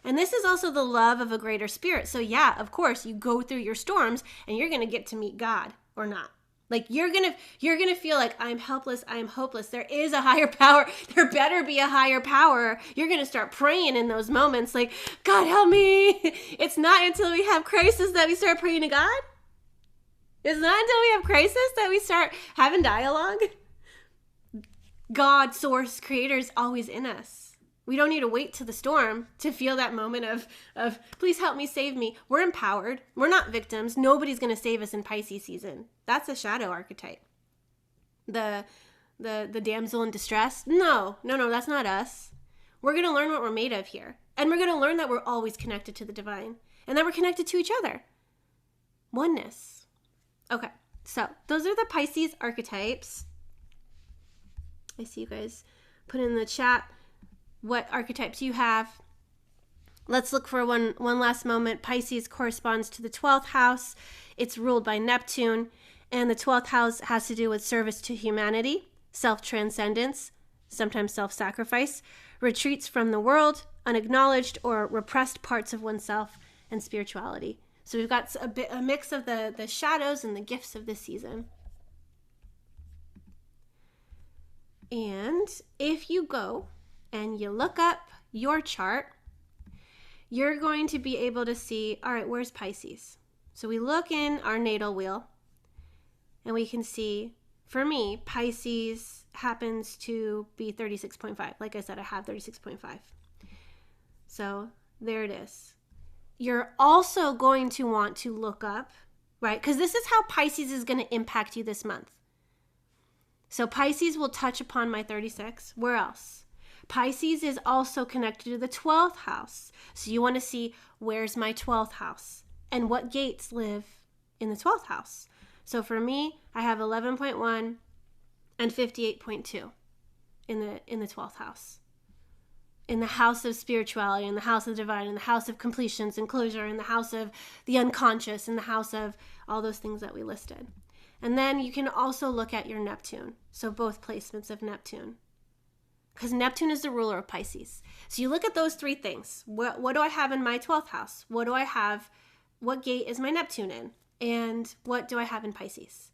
And this is also the love of a greater spirit. So yeah, of course, you go through your storms and you're going to get to meet God or not. Like you're going to feel like I'm helpless, I'm hopeless. There is a higher power. There better be a higher power. You're going to start praying in those moments like, God help me. It's not until we have crisis that we start praying to God. It's not until we have crisis that we start having dialogue. God, source, creator is always in us. We don't need to wait to the storm to feel that moment of please help me, save me. We're empowered. We're not victims. Nobody's going to save us in Pisces season. That's a shadow archetype. The damsel in distress. No, that's not us. We're going to learn what we're made of here. And we're going to learn that we're always connected to the divine and that we're connected to each other. Oneness. Okay, so those are the Pisces archetypes. I see you guys put in the chat what archetypes you have. Let's look for one last moment. Pisces corresponds to the 12th house. It's ruled by Neptune, and the 12th house has to do with service to humanity, self-transcendence, sometimes self-sacrifice, retreats from the world, unacknowledged or repressed parts of oneself, and spirituality. So we've got a mix of the shadows and the gifts of this season. And if you go and you look up your chart, you're going to be able to see, all right, where's Pisces? So we look in our natal wheel and we can see, for me, Pisces happens to be 36.5. Like I said, I have 36.5. So there it is. You're also going to want to look up, right? Because this is how Pisces is going to impact you this month. So Pisces will touch upon my 36. Where else? Pisces is also connected to the 12th house. So you want to see, where's my 12th house? And what gates live in the 12th house? So for me, I have 11.1 and 58.2 in the 12th house. In the house of spirituality, in the house of divine, in the house of completions and closure, in the house of the unconscious, in the house of all those things that we listed. And then you can also look at your Neptune. So both placements of Neptune. Because Neptune is the ruler of Pisces. So you look at those three things. What do I have in my 12th house? What do I have? What gate is my Neptune in? And what do I have in Pisces?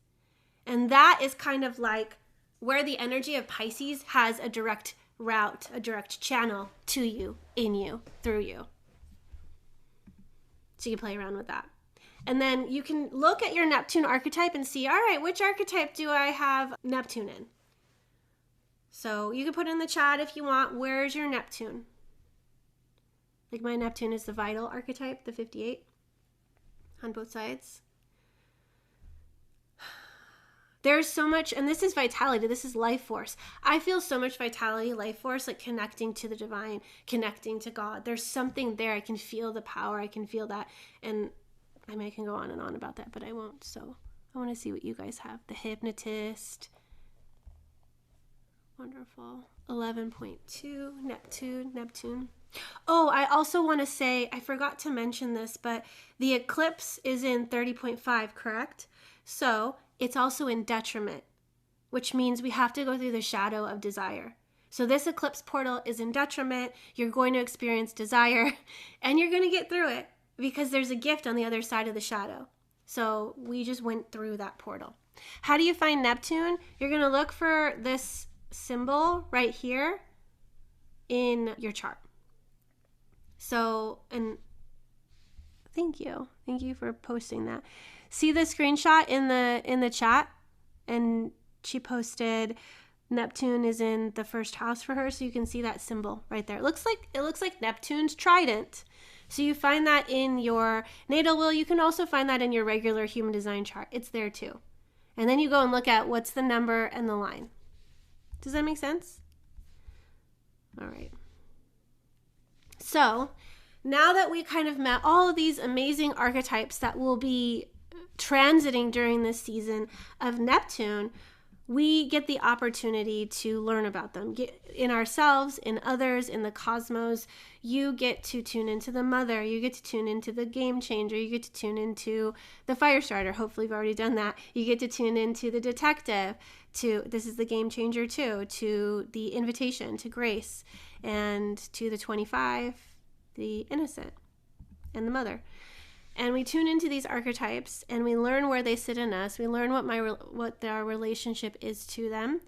And that is kind of like where the energy of Pisces has a direct route, a direct channel to you, in you, through you. So you can play around with that. And then you can look at your Neptune archetype and see, all right, which archetype do I have Neptune in? So you can put in the chat if you want, where's your Neptune? Like my Neptune is the vital archetype, the 58 on both sides. There's so much, and this is vitality, this is life force. I feel so much vitality, life force, like connecting to the divine, connecting to God. There's something there. I can feel the power. I can feel that. And I mean, I can go on and on about that, but I won't. So I want to see what you guys have. The hypnotist. Wonderful. 11.2, Neptune. Oh, I also want to say, I forgot to mention this, but the eclipse is in 30.5, correct? So it's also in detriment, which means we have to go through the shadow of desire. So this eclipse portal is in detriment. You're going to experience desire, and you're going to get through it because there's a gift on the other side of the shadow. So we just went through that portal. How do you find Neptune? You're going to look for this symbol right here in your chart. So, and thank you for posting that. See the screenshot in the chat, and she posted Neptune is in the first house for her, so you can see that symbol right there. It looks like Neptune's trident. So you find that in your natal wheel. You can also find that in your regular human design chart. It's there too. And then you go and look at what's the number and the line. Does that make sense? All right. So now that we kind of met all of these amazing archetypes that will be transiting during this season of Neptune, we get the opportunity to learn about them in ourselves, in others, in the cosmos. You get to tune into the mother. You get to tune into the game changer. You get to tune into the fire starter. Hopefully, you've already done that. You get to tune into the detective. This is the game changer too. To the invitation to grace, and to the 25, the innocent, and the mother. And we tune into these archetypes and we learn where they sit in us. We learn what our relationship is to them.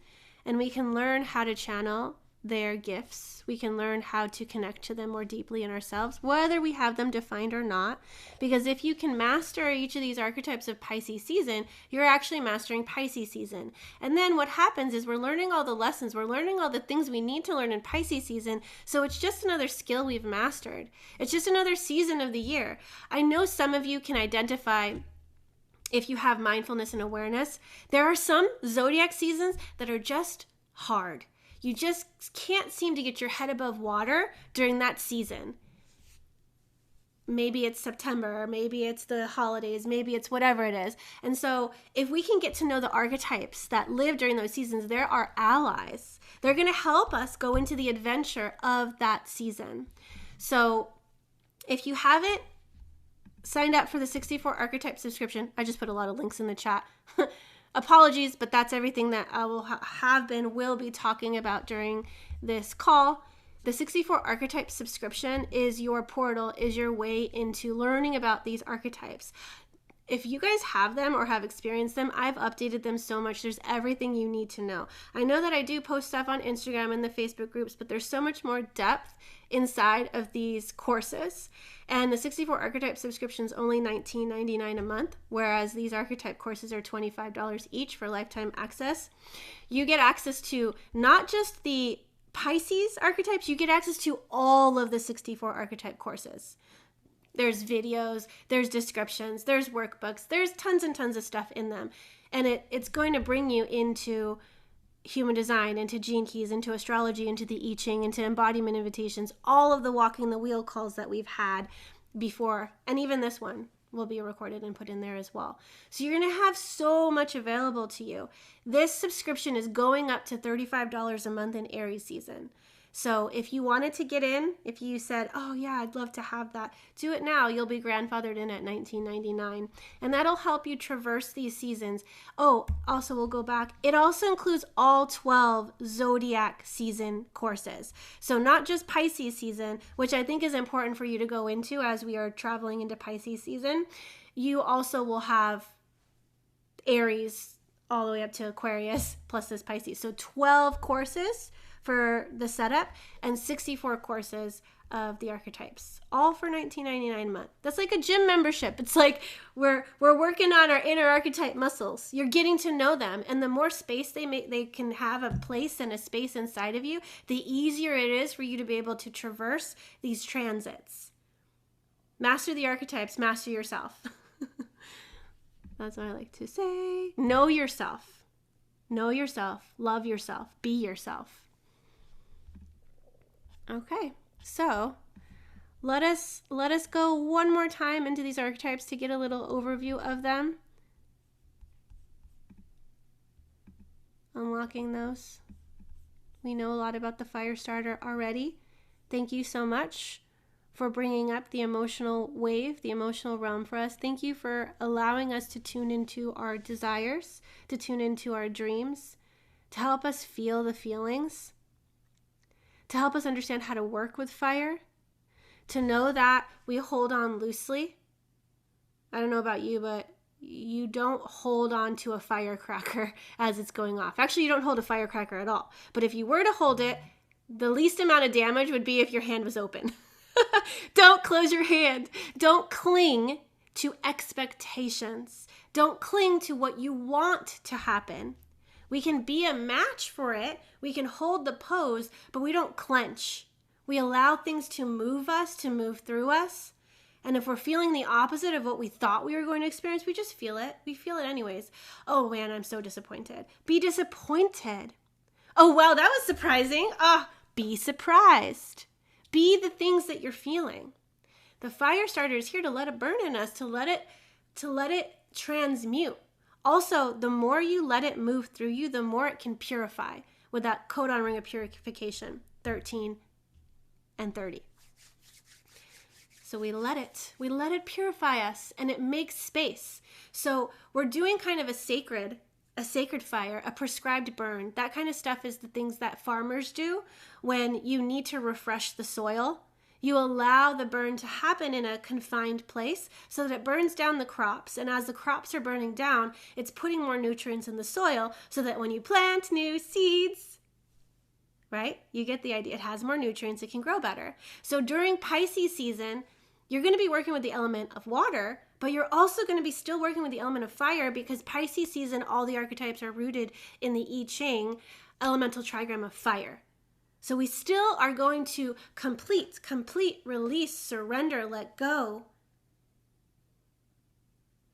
And we can learn how to channel their gifts. We can learn how to connect to them more deeply in ourselves, whether we have them defined or not. Because if you can master each of these archetypes of Pisces season, you're actually mastering Pisces season. And then what happens is we're learning all the lessons. We're learning all the things we need to learn in Pisces season. So it's just another skill we've mastered. It's just another season of the year. I know some of you can identify, if you have mindfulness and awareness, there are some zodiac seasons that are just hard. You just can't seem to get your head above water during that season. Maybe it's September, or maybe it's the holidays, maybe it's whatever it is. And so if we can get to know the archetypes that live during those seasons, they're our allies. They're going to help us go into the adventure of that season. So if you haven't signed up for the 64 archetype subscription, I just put a lot of links in the chat. Apologies, but that's everything that I will be talking about during this call. The 64 archetype subscription is your portal, is your way into learning about these archetypes. If you guys have them or have experienced them, I've updated them so much. There's everything you need to know. I know that I do post stuff on Instagram and the Facebook groups, but there's so much more depth inside of these courses. And the 64 archetype subscription is only $19.99 a month, whereas these archetype courses are $25 each for lifetime access. You get access to not just the Pisces archetypes, you get access to all of the 64 archetype courses. There's videos, there's descriptions, there's workbooks, there's tons and tons of stuff in them. And it's going to bring you into human design, into gene keys, into astrology, into the I Ching, into embodiment invitations, all of the walking the wheel calls that we've had before. And even this one will be recorded and put in there as well. So you're going to have so much available to you. This subscription is going up to $35 a month in Aries season. So if you wanted to get in, if you said, oh yeah, I'd love to have that, do it now. You'll be grandfathered in at $19.99. And that'll help you traverse these seasons. Oh, also we'll go back. It also includes all 12 zodiac season courses. So not just Pisces season, which I think is important for you to go into as we are traveling into Pisces season. You also will have Aries all the way up to Aquarius plus this Pisces. So 12 courses for the setup and 64 courses of the archetypes, all for $19.99 a month. That's like a gym membership. It's like we're working on our inner archetype muscles. You're getting to know them, and the more space they can have a place and a space inside of you, the easier it is for you to be able to traverse these transits. Master the archetypes, master yourself. That's what I like to say. Know yourself. Know yourself. Love yourself. Be yourself. Okay, so let us go one more time into these archetypes to get a little overview of them. Unlocking those. We know a lot about the fire starter already. Thank you so much for bringing up the emotional wave, the emotional realm for us. Thank you for allowing us to tune into our desires, to tune into our dreams, to help us feel the feelings, to help us understand how to work with fire, to know that we hold on loosely. I don't know about you, but you don't hold on to a firecracker as it's going off. Actually, you don't hold a firecracker at all. But if you were to hold it, the least amount of damage would be if your hand was open. Don't close your hand. Don't cling to expectations. Don't cling to what you want to happen. We can be a match for it. We can hold the pose, but we don't clench. We allow things to move us, to move through us. And if we're feeling the opposite of what we thought we were going to experience, we just feel it. We feel it anyways. Oh man, I'm so disappointed. Be disappointed. Oh wow, that was surprising. Be surprised. Be the things that you're feeling. The fire starter is here to let it burn in us, to let it transmute. Also, the more you let it move through you, the more it can purify with that codon ring of purification, 13 and 30. So we let it purify us, and it makes space. So we're doing kind of a sacred fire, a prescribed burn. That kind of stuff is the things that farmers do when you need to refresh the soil. You allow the burn to happen in a confined place so that it burns down the crops. And as the crops are burning down, it's putting more nutrients in the soil so that when you plant new seeds, right? You get the idea. It has more nutrients. It can grow better. So during Pisces season, you're going to be working with the element of water, but you're also going to be still working with the element of fire, because Pisces season, all the archetypes are rooted in the I Ching elemental trigram of fire. So we still are going to complete, release, surrender, let go,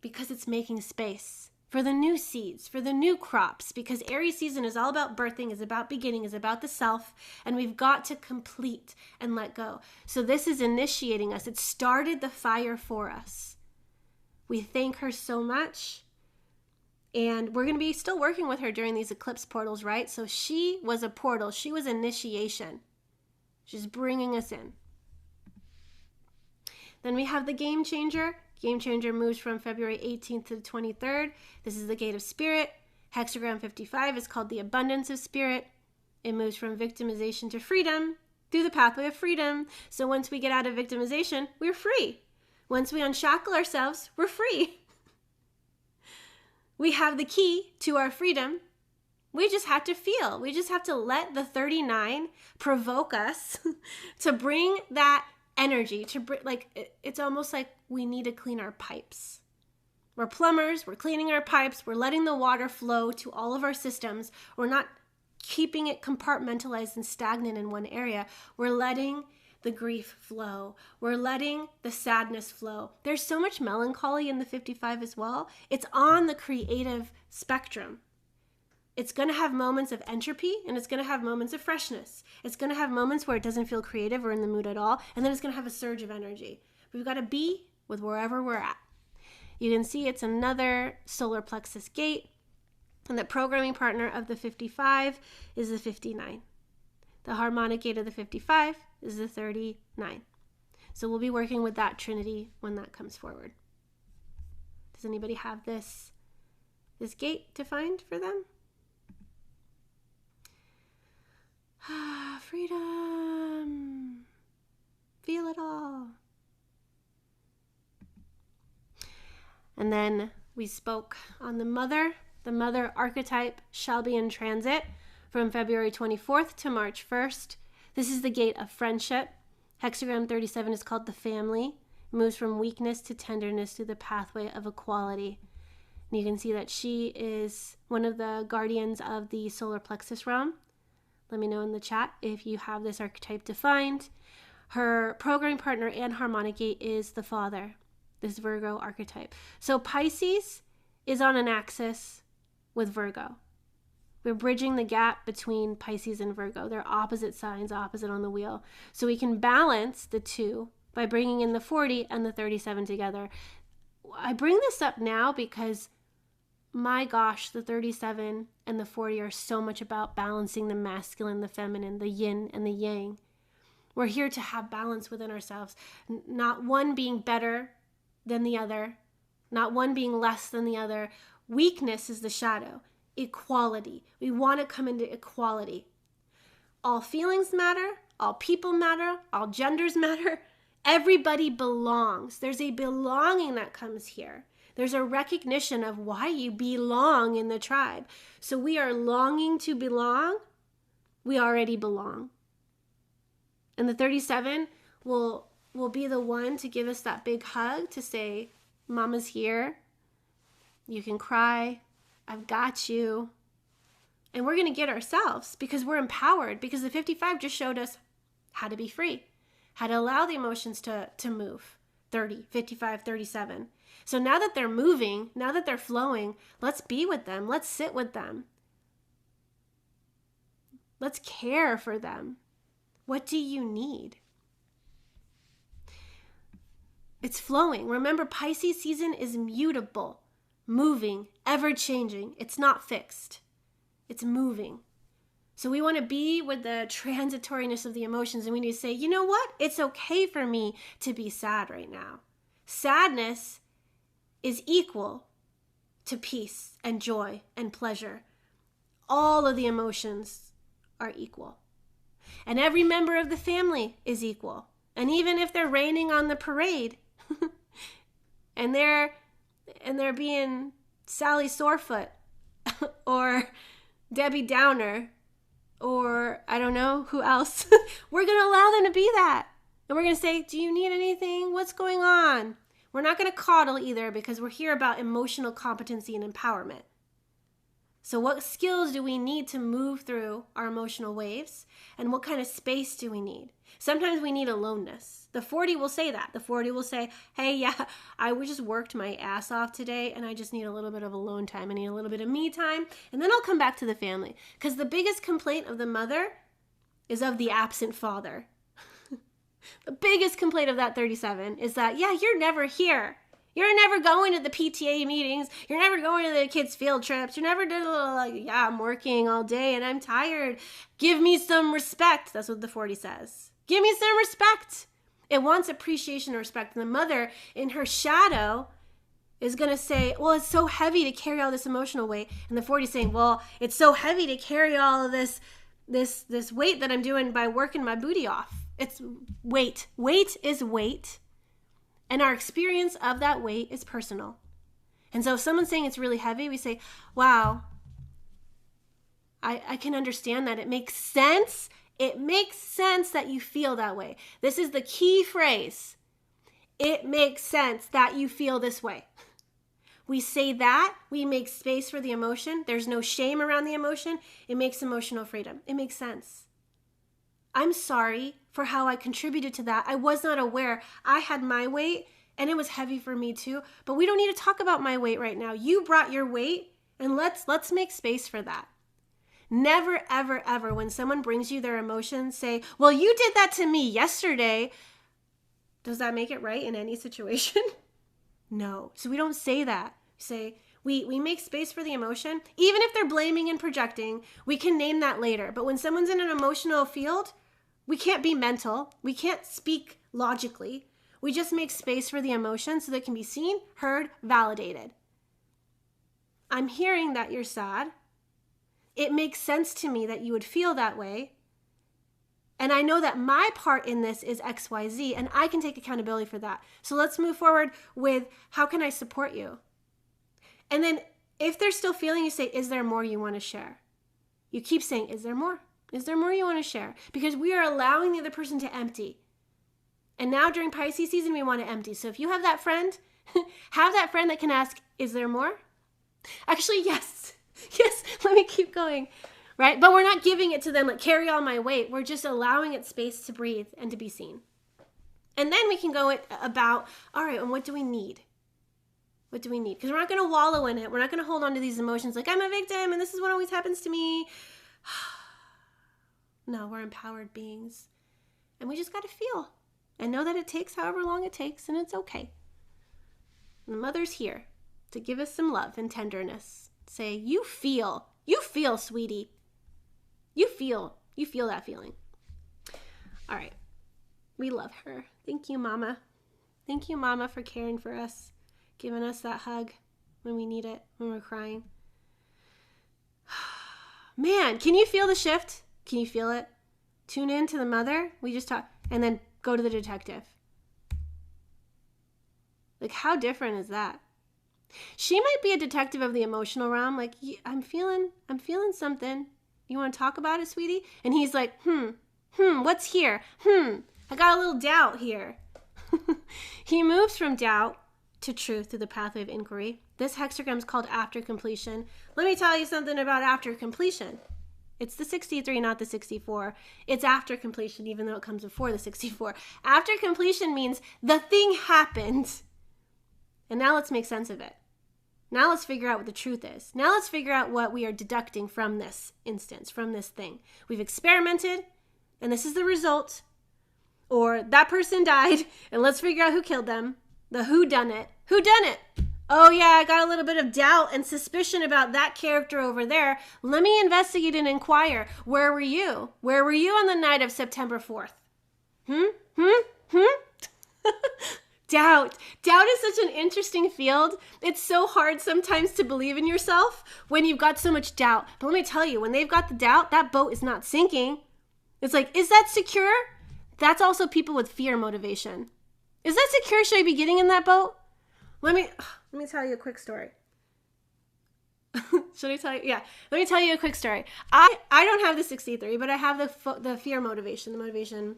because it's making space for the new seeds, for the new crops, because Aries season is all about birthing, is about beginning, is about the self, and we've got to complete and let go. So this is initiating us. It started the fire for us. We thank her so much. And we're going to be still working with her during these eclipse portals, right? So she was a portal. She was initiation. She's bringing us in. Then we have the game changer. Game changer moves from February 18th to the 23rd. This is the gate of spirit. Hexagram 55 is called the abundance of spirit. It moves from victimization to freedom through the pathway of freedom. So once we get out of victimization, we're free. Once we unshackle ourselves, we're free. We have the key to our freedom. We just have to feel. We just have to let the 39 provoke us to bring that energy, to bring, like, it's almost like we need to clean our pipes. We're plumbers, we're cleaning our pipes, we're letting the water flow to all of our systems. We're not keeping it compartmentalized and stagnant in one area. We're letting the grief flow. We're letting the sadness flow. There's so much melancholy in the 55 as well. It's on the creative spectrum. It's going to have moments of entropy, and it's going to have moments of freshness. It's going to have moments where it doesn't feel creative or in the mood at all, and then it's going to have a surge of energy. We've got to be with wherever we're at. You can see it's another solar plexus gate, and the programming partner of the 55 is the 59. The harmonic gate of the 55 is the 39. So we'll be working with that trinity when that comes forward. Does anybody have this gate defined for them? Freedom. Feel it all. And then we spoke on the mother. The mother archetype shall be in transit from February 24th to March 1st. This is the gate of friendship. Hexagram 37 is called the family. It moves from weakness to tenderness through the pathway of equality. And you can see that she is one of the guardians of the solar plexus realm. Let me know in the chat if you have this archetype defined. Her programming partner and harmonic gate is the father, this Virgo archetype. So Pisces is on an axis with Virgo. We're bridging the gap between Pisces and Virgo. They're opposite signs, opposite on the wheel. So we can balance the two by bringing in the 40 and the 37 together. I bring this up now because, my gosh, the 37 and the 40 are so much about balancing the masculine, the feminine, the yin and the yang. We're here to have balance within ourselves, not one being better than the other, not one being less than the other. Weakness is the shadow. Equality. We want to come into equality. All feelings matter. All people matter. All genders matter. Everybody belongs. There's a belonging that comes here. There's a recognition of why you belong in the tribe. So we are longing to belong. We already belong. And the 37 will be the one to give us that big hug to say, Mama's here. You can cry. I've got you. And we're going to get ourselves because we're empowered, because the 55 just showed us how to be free, how to allow the emotions to move. 30, 55, 37. So now that they're moving, now that they're flowing, let's be with them. Let's sit with them. Let's care for them. What do you need? It's flowing. Remember, Pisces season is mutable, moving, ever-changing. It's not fixed. It's moving. So we want to be with the transitoriness of the emotions, and we need to say, you know what? It's okay for me to be sad right now. Sadness is equal to peace and joy and pleasure. All of the emotions are equal. And every member of the family is equal. And even if they're raining on the parade and they're being Sally Sorefoot or Debbie Downer or I don't know who else, we're going to allow them to be that. And we're going to say, do you need anything? What's going on? We're not going to coddle either, because we're here about emotional competency and empowerment. So what skills do we need to move through our emotional waves? And what kind of space do we need? Sometimes we need aloneness. The 40 will say that. The 40 will say, hey, yeah, I just worked my ass off today and I just need a little bit of alone time. I need a little bit of me time. And then I'll come back to the family. Because the biggest complaint of the mother is of the absent father. The biggest complaint of that 37 is that, yeah, you're never here. You're never going to the PTA meetings. You're never going to the kids' field trips. You're never doing, like, yeah, I'm working all day and I'm tired. Give me some respect. That's what the 40 says. Give me some respect. It wants appreciation and respect. And the mother, in her shadow, is going to say, well, it's so heavy to carry all this emotional weight. And the 40 is saying, well, it's so heavy to carry all of this weight that I'm doing by working my booty off. It's weight. Weight is weight. And our experience of that weight is personal. And so if someone's saying it's really heavy, we say, wow, I can understand that. It makes sense. It makes sense that you feel that way. This is the key phrase. It makes sense that you feel this way. We say that, we make space for the emotion. There's no shame around the emotion. It makes emotional freedom. It makes sense. I'm sorry for how I contributed to that. I was not aware. I had my weight and it was heavy for me too, but we don't need to talk about my weight right now. You brought your weight and let's make space for that. Never, ever, ever, when someone brings you their emotions, say, well, you did that to me yesterday. Does that make it right in any situation? No. So we don't say that. Say, we make space for the emotion. Even if they're blaming and projecting, we can name that later. But when someone's in an emotional field, we can't be mental. We can't speak logically. We just make space for the emotion so that it can be seen, heard, validated. I'm hearing that you're sad. It makes sense to me that you would feel that way. And I know that my part in this is XYZ, and I can take accountability for that. So let's move forward with, how can I support you? And then if they're still feeling, you say, is there more you want to share? You keep saying, is there more? Is there more you want to share? Because we are allowing the other person to empty. And now during Pisces season, we want to empty. So if you have that friend, have that friend that can ask, is there more? Actually, yes. Yes, let me keep going. Right? But we're not giving it to them, like, carry all my weight. We're just allowing it space to breathe and to be seen. And then we can go about, all right, and what do we need? What do we need? Because we're not going to wallow in it. We're not going to hold on to these emotions like, I'm a victim and this is what always happens to me. No, we're empowered beings. And we just got to feel and know that it takes however long it takes, and it's okay. And the mother's here to give us some love and tenderness. Say, you feel, sweetie. You feel that feeling. All right. We love her. Thank you, Mama. Thank you, Mama, for caring for us, giving us that hug when we need it, when we're crying. Man, can you feel the shift? Can you feel it? Tune in to the mother. We just talk, and then go to the detective. Like, how different is that? She might be a detective of the emotional realm. Like, I'm feeling something. You want to talk about it, sweetie? And he's like, what's here? I got a little doubt here. He moves from doubt to truth through the pathway of inquiry. This hexagram is called after completion. Let me tell you something about after completion. It's the 63, not the 64. It's after completion, even though it comes before the 64. After completion means the thing happened. And now let's make sense of it. Now let's figure out what the truth is. Now let's figure out what we are deducting from this instance, from this thing. We've experimented, and this is the result. Or that person died, and let's figure out who killed them. The whodunit. Whodunit? Oh yeah, I got a little bit of doubt and suspicion about that character over there. Let me investigate and inquire. Where were you? Where were you on the night of September 4th? Doubt. Doubt is such an interesting field. It's so hard sometimes to believe in yourself when you've got so much doubt. But let me tell you, when they've got the doubt, that boat is not sinking. It's like, is that secure? That's also people with fear motivation. Is that secure? Should I be getting in that boat? Let me tell you a quick story. Should I tell you? Yeah. Let me tell you a quick story. I don't have the 63, but I have the fear motivation, the motivation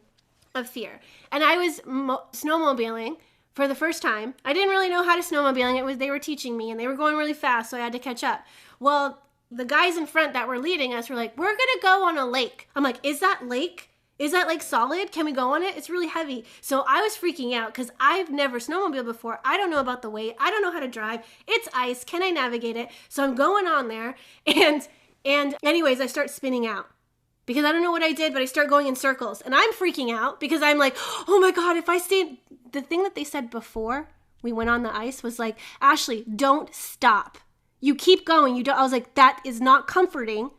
of fear. And I was snowmobiling for the first time. I didn't really know how to snowmobiling. They were teaching me, and they were going really fast, so I had to catch up. Well, the guys in front that were leading us were like, "We're going to go on a lake." I'm like, "Is that lake? Is that like solid? Can we go on it? It's really heavy." So I was freaking out because I've never snowmobiled before. I don't know about the weight. I don't know how to drive. It's ice. Can I navigate it? So I'm going on there. And anyways, I start spinning out because I don't know what I did, but I start going in circles. And I'm freaking out because I'm like, oh my God, if I stay. The thing that they said before we went on the ice was like, "Ashley, don't stop. You keep going." I was like, that is not comforting.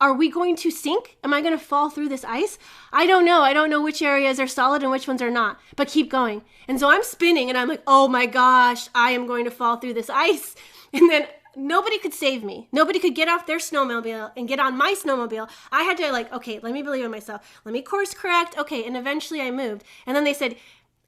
Are we going to sink? Am I going to fall through this ice? I don't know. I don't know which areas are solid and which ones are not, but keep going. And so I'm spinning and I'm like, oh my gosh, I am going to fall through this ice. And then nobody could save me. Nobody could get off their snowmobile and get on my snowmobile. I had to okay, let me believe in myself. Let me course correct. Okay. And eventually I moved. And then they said,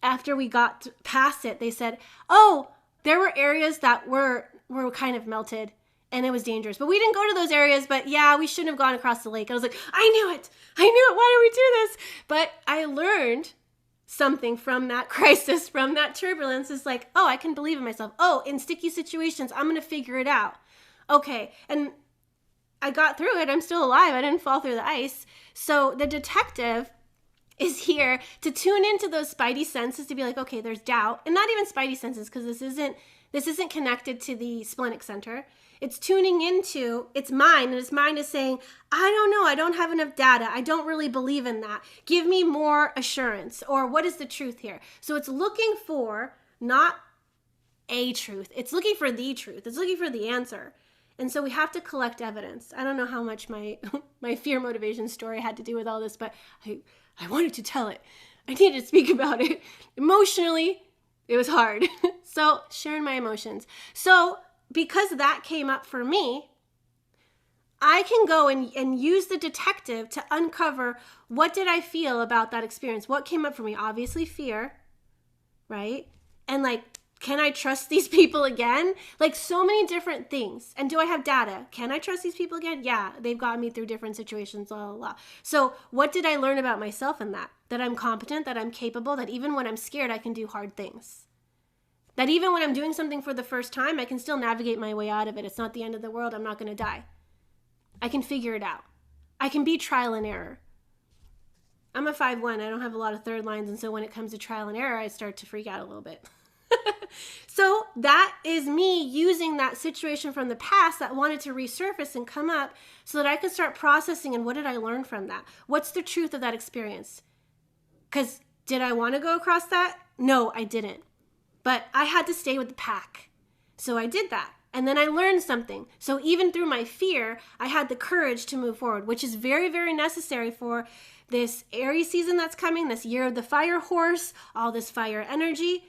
after we got past it, they said, oh, there were areas that were kind of melted. And it was dangerous. But we didn't go to those areas. But yeah, we shouldn't have gone across the lake. I was like, I knew it. Why did we do this? But I learned something from that crisis, from that turbulence. Is like, oh, I can believe in myself. Oh, in sticky situations, I'm going to figure it out. Okay. And I got through it. I'm still alive. I didn't fall through the ice. So the detective is here to tune into those spidey senses to be like, okay, there's doubt. And not even spidey senses, because this isn't connected to the splenic center. It's tuning into its mind, and its mind is saying, I don't know, I don't have enough data. I don't really believe in that. Give me more assurance, or what is the truth here? So it's looking for not a truth. It's looking for the truth. It's looking for the answer. And so we have to collect evidence. I don't know how much my fear motivation story had to do with all this, but I wanted to tell it. I needed to speak about it. Emotionally, it was hard. So sharing my emotions. So because that came up for me, I can go and use the detective to uncover what did I feel about that experience? What came up for me? Obviously fear, right? And can I trust these people again? So many different things. And do I have data? Can I trust these people again? Yeah, they've gotten me through different situations, blah, blah, blah. So what did I learn about myself in that? That I'm competent, that I'm capable, that even when I'm scared, I can do hard things. That even when I'm doing something for the first time, I can still navigate my way out of it. It's not the end of the world. I'm not going to die. I can figure it out. I can be trial and error. I'm a 5'1". I don't have a lot of third lines. And so when it comes to trial and error, I start to freak out a little bit. So that is me using that situation from the past that wanted to resurface and come up so that I could start processing and what did I learn from that? What's the truth of that experience? Because did I want to go across that? No, I didn't. But I had to stay with the pack. So I did that. And then I learned something. So even through my fear, I had the courage to move forward, which is very, very necessary for this Aries season that's coming, this year of the fire horse, all this fire energy.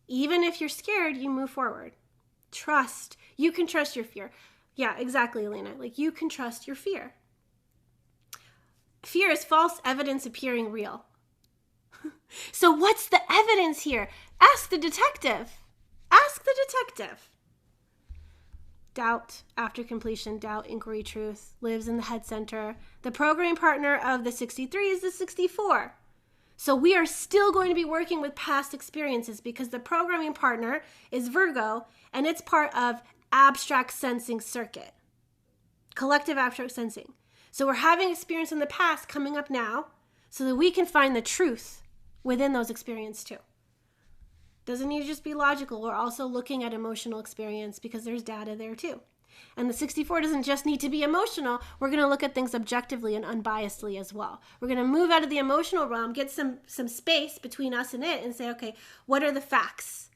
Even if you're scared, you move forward. Trust. You can trust your fear. Yeah, exactly, Elena. You can trust your fear. Fear is false evidence appearing real. So what's the evidence here? Ask the detective. Ask the detective. Doubt after completion, doubt, inquiry, truth, lives in the head center. The programming partner of the 63 is the 64. So we are still going to be working with past experiences because the programming partner is Virgo and it's part of abstract sensing circuit, collective abstract sensing. So we're having experience in the past coming up now so that we can find the truth within those experiences too. Doesn't need to just be logical. We're also looking at emotional experience because there's data there too. And the 64 doesn't just need to be emotional. We're going to look at things objectively and unbiasedly as well. We're going to move out of the emotional realm, get some space between us and it and say, okay, what are the facts?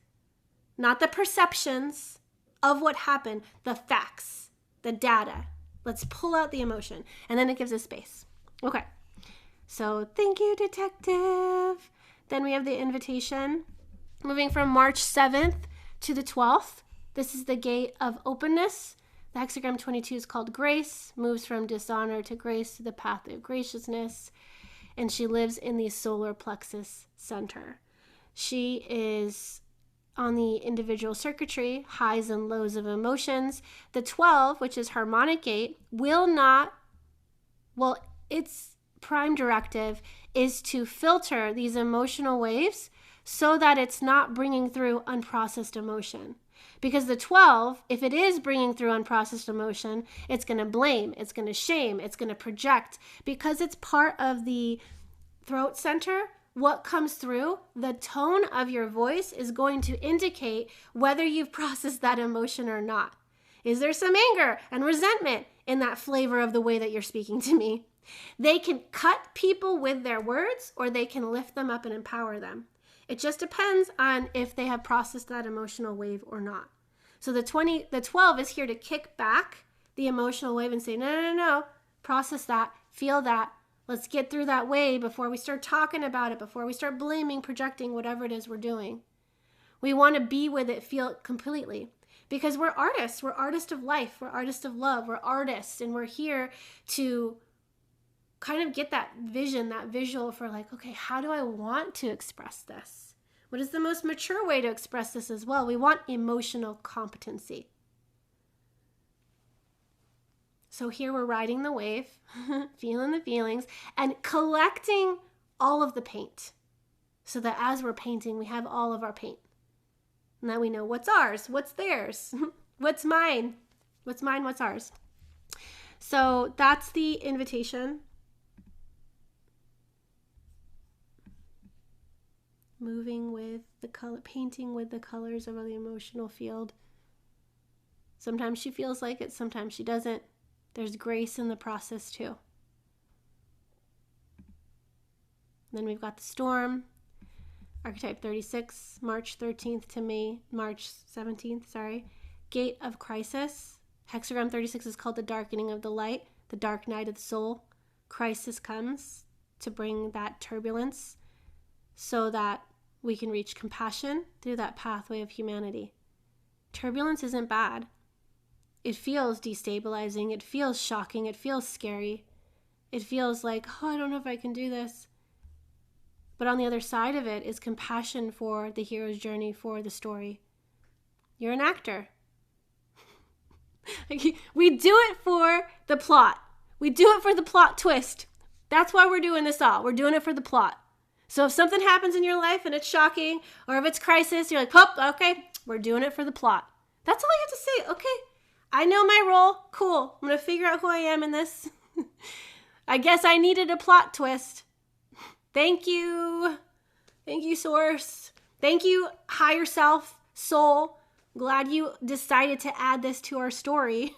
Not the perceptions of what happened, the facts, the data. Let's pull out the emotion. And then it gives us space. Okay. So thank you, detective. Then we have the invitation. Moving from March 7th to the 12th. This is the gate of openness. The hexagram 22 is called grace. Moves from dishonor to grace to the path of graciousness. and she lives in the solar plexus center. She is on the individual circuitry, highs and lows of emotions. The 12, which is harmonic gate, its prime directive is to filter these emotional waves so that it's not bringing through unprocessed emotion. Because the 12, if it is bringing through unprocessed emotion, it's going to blame, it's going to shame, it's going to project. Because it's part of the throat center, what comes through, the tone of your voice is going to indicate whether you've processed that emotion or not. Is there some anger and resentment in that flavor of the way that you're speaking to me? They can cut people with their words, or they can lift them up and empower them. It just depends on if they have processed that emotional wave or not. So the 12 is here to kick back the emotional wave and say, no, process that, feel that. Let's get through that wave before we start talking about it, before we start blaming, projecting, whatever it is we're doing. We want to be with it, feel it completely. Because we're artists. We're artists of life. We're artists of love. We're artists. And we're here to kind of get that vision, that visual for like, okay, how do I want to express this? What is the most mature way to express this as well? We want emotional competency. So here we're riding the wave, feeling the feelings, and collecting all of the paint. So that as we're painting, we have all of our paint. And that we know what's ours, what's theirs, what's mine, what's ours. So that's the invitation. Moving with the color, painting with the colors of the emotional field. Sometimes she feels like it, sometimes she doesn't. There's grace in the process too. Then we've got the storm, archetype 36, March 13th to March 17th, Gate of crisis. Hexagram 36 is called the darkening of the light, the dark night of the soul. Crisis comes to bring that turbulence so that we can reach compassion through that pathway of humanity. Turbulence isn't bad. It feels destabilizing. It feels shocking. It feels scary. It feels like, I don't know if I can do this. But on the other side of it is compassion for the hero's journey, for the story. You're an actor. We do it for the plot. We do it for the plot twist. That's why we're doing this all. We're doing it for the plot. So if something happens in your life and it's shocking, or if it's crisis, you're like, okay, we're doing it for the plot. That's all I have to say. Okay, I know my role. Cool. I'm going to figure out who I am in this. I guess I needed a plot twist. Thank you. Thank you, Source. Thank you, higher self, soul. Glad you decided to add this to our story.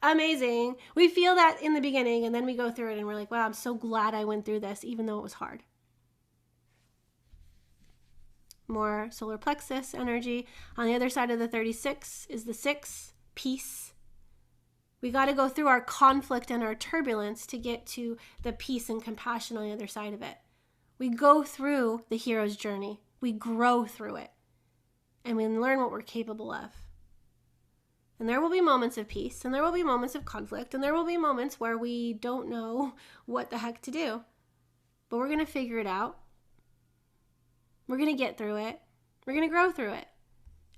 Amazing. We feel that in the beginning, and then we go through it and we're like, wow, I'm so glad I went through this, even though it was hard. More solar plexus energy. On the other side of the 36 is the 6, peace. We got to go through our conflict and our turbulence to get to the peace and compassion on the other side of it. We go through the hero's journey. We grow through it. And we learn what we're capable of. And there will be moments of peace, and there will be moments of conflict, and there will be moments where we don't know what the heck to do. But we're going to figure it out. We're going to get through it. We're going to grow through it.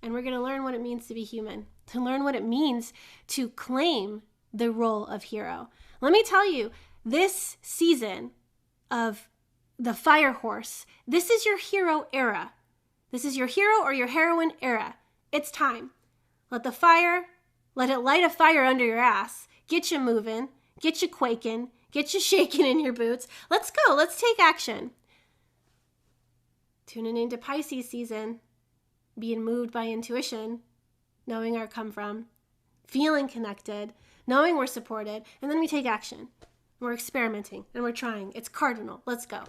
And we're going to learn what it means to be human, to learn what it means to claim the role of hero. Let me tell you, this season of the fire horse, this is your hero era. This is your hero or your heroine era. It's time. Let it light a fire under your ass. Get you moving, get you quaking, get you shaking in your boots. Let's go. Let's take action. Tuning into Pisces season, being moved by intuition, knowing our come from, feeling connected, knowing we're supported, and then we take action. We're experimenting and we're trying. It's cardinal. Let's go.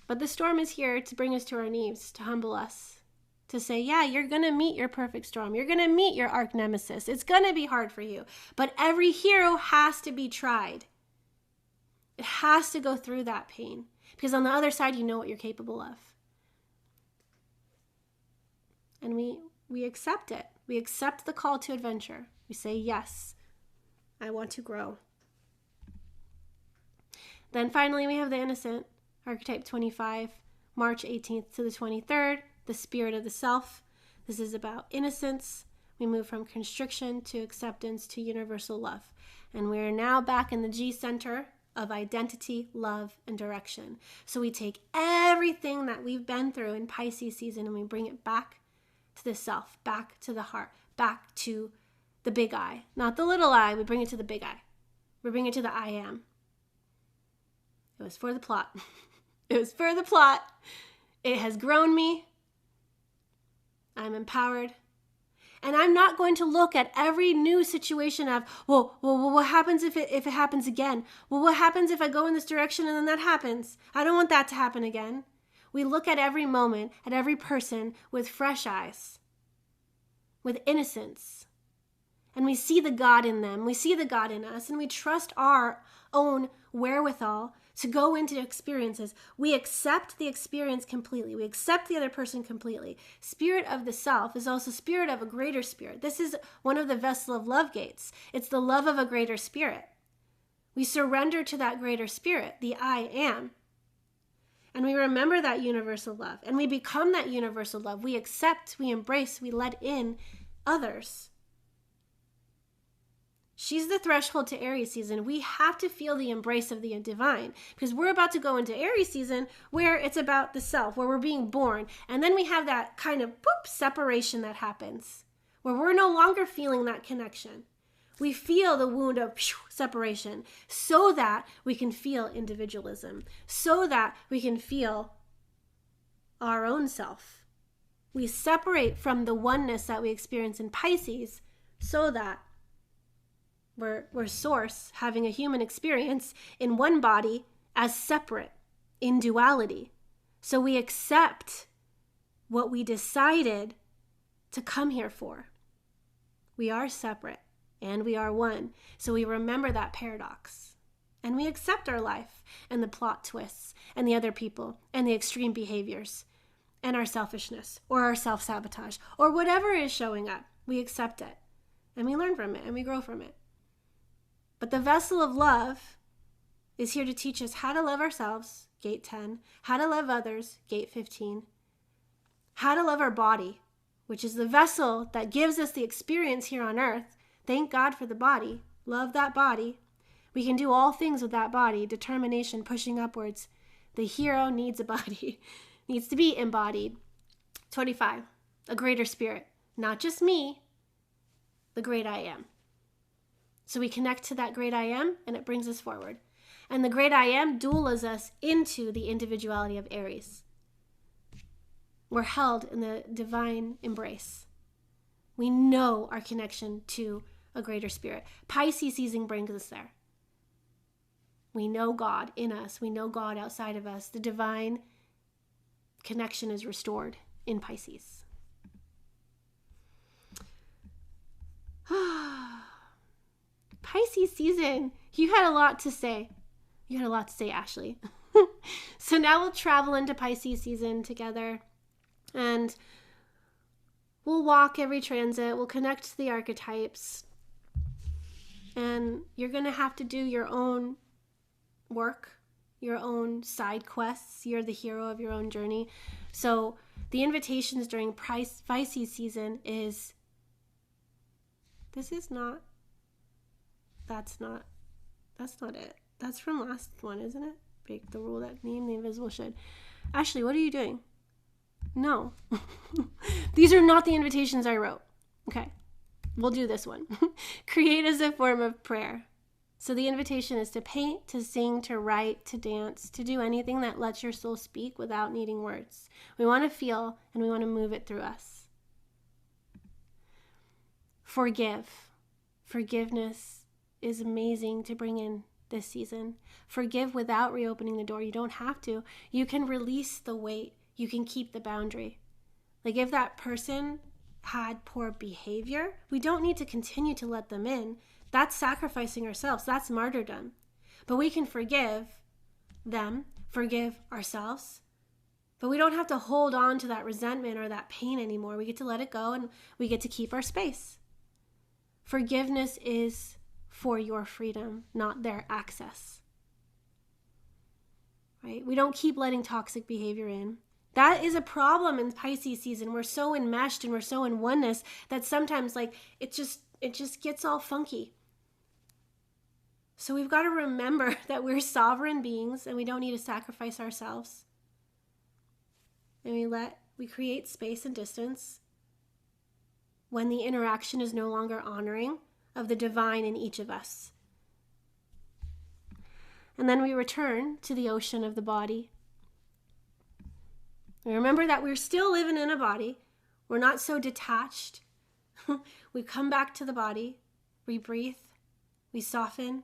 But the storm is here to bring us to our knees, to humble us, to say, yeah, you're going to meet your perfect storm. You're going to meet your arch nemesis. It's going to be hard for you. But every hero has to be tried. It has to go through that pain. Because on the other side, you know what you're capable of. And we accept it. We accept the call to adventure. We say, yes, I want to grow. Then finally, we have the innocent, archetype 25, March 18th to the 23rd, the spirit of the self. This is about innocence. We move from constriction to acceptance to universal love. And we're now back in the G center of identity, love, and direction. So we take everything that we've been through in Pisces season and we bring it back to the self, back to the heart, back to the big I. Not the little I, we bring it to the big I. We bring it to the I am. It was for the plot. It was for the plot. It has grown me. I'm empowered. And I'm not going to look at every new situation of, well, what happens if it happens again? Well, what happens if I go in this direction and then that happens? I don't want that to happen again. We look at every moment, at every person with fresh eyes, with innocence. And we see the God in them. We see the God in us. And we trust our own wherewithal to go into experiences. We accept the experience completely. We accept the other person completely. Spirit of the self is also spirit of a greater spirit. This is one of the vessel of love gates. It's the love of a greater spirit. We surrender to that greater spirit, the I am. And we remember that universal love. And we become that universal love. We accept, we embrace, we let in others. She's the threshold to Aries season. We have to feel the embrace of the divine because we're about to go into Aries season where it's about the self, where we're being born. And then we have that kind of separation that happens where we're no longer feeling that connection. We feel the wound of separation so that we can feel individualism, so that we can feel our own self. We separate from the oneness that we experience in Pisces so that we're source having a human experience in one body as separate, in duality. So we accept what we decided to come here for. We are separate and we are one. So we remember that paradox. And we accept our life and the plot twists and the other people and the extreme behaviors and our selfishness or our self-sabotage or whatever is showing up. We accept it and we learn from it and we grow from it. But the vessel of love is here to teach us how to love ourselves, gate 10, how to love others, gate 15, how to love our body, which is the vessel that gives us the experience here on earth. Thank God for the body. Love that body. We can do all things with that body. Determination, pushing upwards. The hero needs a body, needs to be embodied. 25, a greater spirit. Not just me, the great I am. So we connect to that great I am, and it brings us forward. And the great I am duels us into the individuality of Aries. We're held in the divine embrace. We know our connection to a greater spirit. Pisces season brings us there. We know God in us. We know God outside of us. The divine connection is restored in Pisces. Pisces season, you had a lot to say. You had a lot to say, Ashley. So now we'll travel into Pisces season together and we'll walk every transit. We'll connect to the archetypes and you're going to have to do your own work, your own side quests. You're the hero of your own journey. So the invitations during Pisces season is, that's not it. That's from last one, isn't it? Break the rule that name the invisible should. Ashley, what are you doing? No. These are not the invitations I wrote. Okay. We'll do this one. Create as a form of prayer. So the invitation is to paint, to sing, to write, to dance, to do anything that lets your soul speak without needing words. We want to feel and we want to move it through us. Forgive. Forgiveness is amazing to bring in this season. Forgive without reopening the door. You don't have to. You can release the weight. You can keep the boundary. Like if that person had poor behavior, we don't need to continue to let them in. That's sacrificing ourselves. That's martyrdom. But we can forgive them, forgive ourselves. But we don't have to hold on to that resentment or that pain anymore. We get to let it go and we get to keep our space. Forgiveness is for your freedom, not their access. right? We don't keep letting toxic behavior in. That is a problem in Pisces season. We're so enmeshed and we're so in oneness that sometimes like it just gets all funky. So we've got to remember that we're sovereign beings and we don't need to sacrifice ourselves. And we create space and distance when the interaction is no longer honoring of the divine in each of us. And then we return to the ocean of the body. We remember that we're still living in a body. We're not so detached. We come back to the body. We breathe. We soften.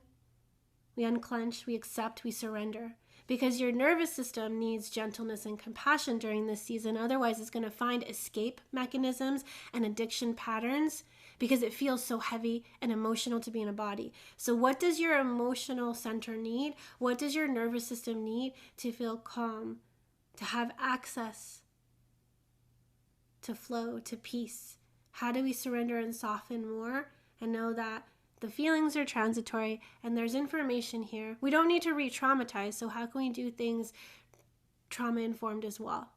We unclench. We accept. We surrender. Because your nervous system needs gentleness and compassion during this season. Otherwise, it's going to find escape mechanisms and addiction patterns because it feels so heavy and emotional to be in a body. So what does your emotional center need? What does your nervous system need to feel calm, to have access to flow, to peace? How do we surrender and soften more and know that the feelings are transitory and there's information here? We don't need to re-traumatize, so how can we do things trauma-informed as well?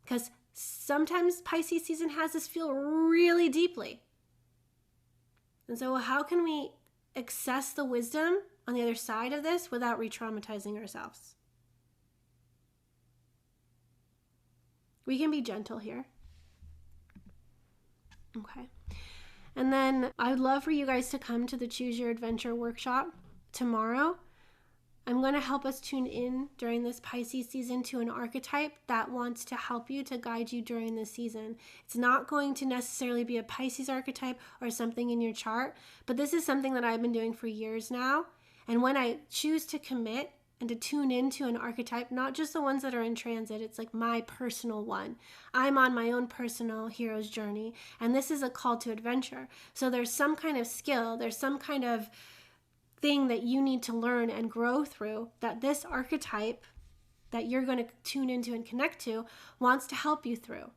Because sometimes Pisces season has us feel really deeply. And so how can we access the wisdom on the other side of this without re-traumatizing ourselves? We can be gentle here. Okay. And then I would love for you guys to come to the Choose Your Adventure workshop tomorrow. I'm going to help us tune in during this Pisces season to an archetype that wants to help you, to guide you during this season. It's not going to necessarily be a Pisces archetype or something in your chart, but this is something that I've been doing for years now. And when I choose to commit and to tune into an archetype, not just the ones that are in transit, it's like my personal one. I'm on my own personal hero's journey, and this is a call to adventure. So there's some kind of skill, there's some kind of thing that you need to learn and grow through that this archetype that you're going to tune into and connect to wants to help you through.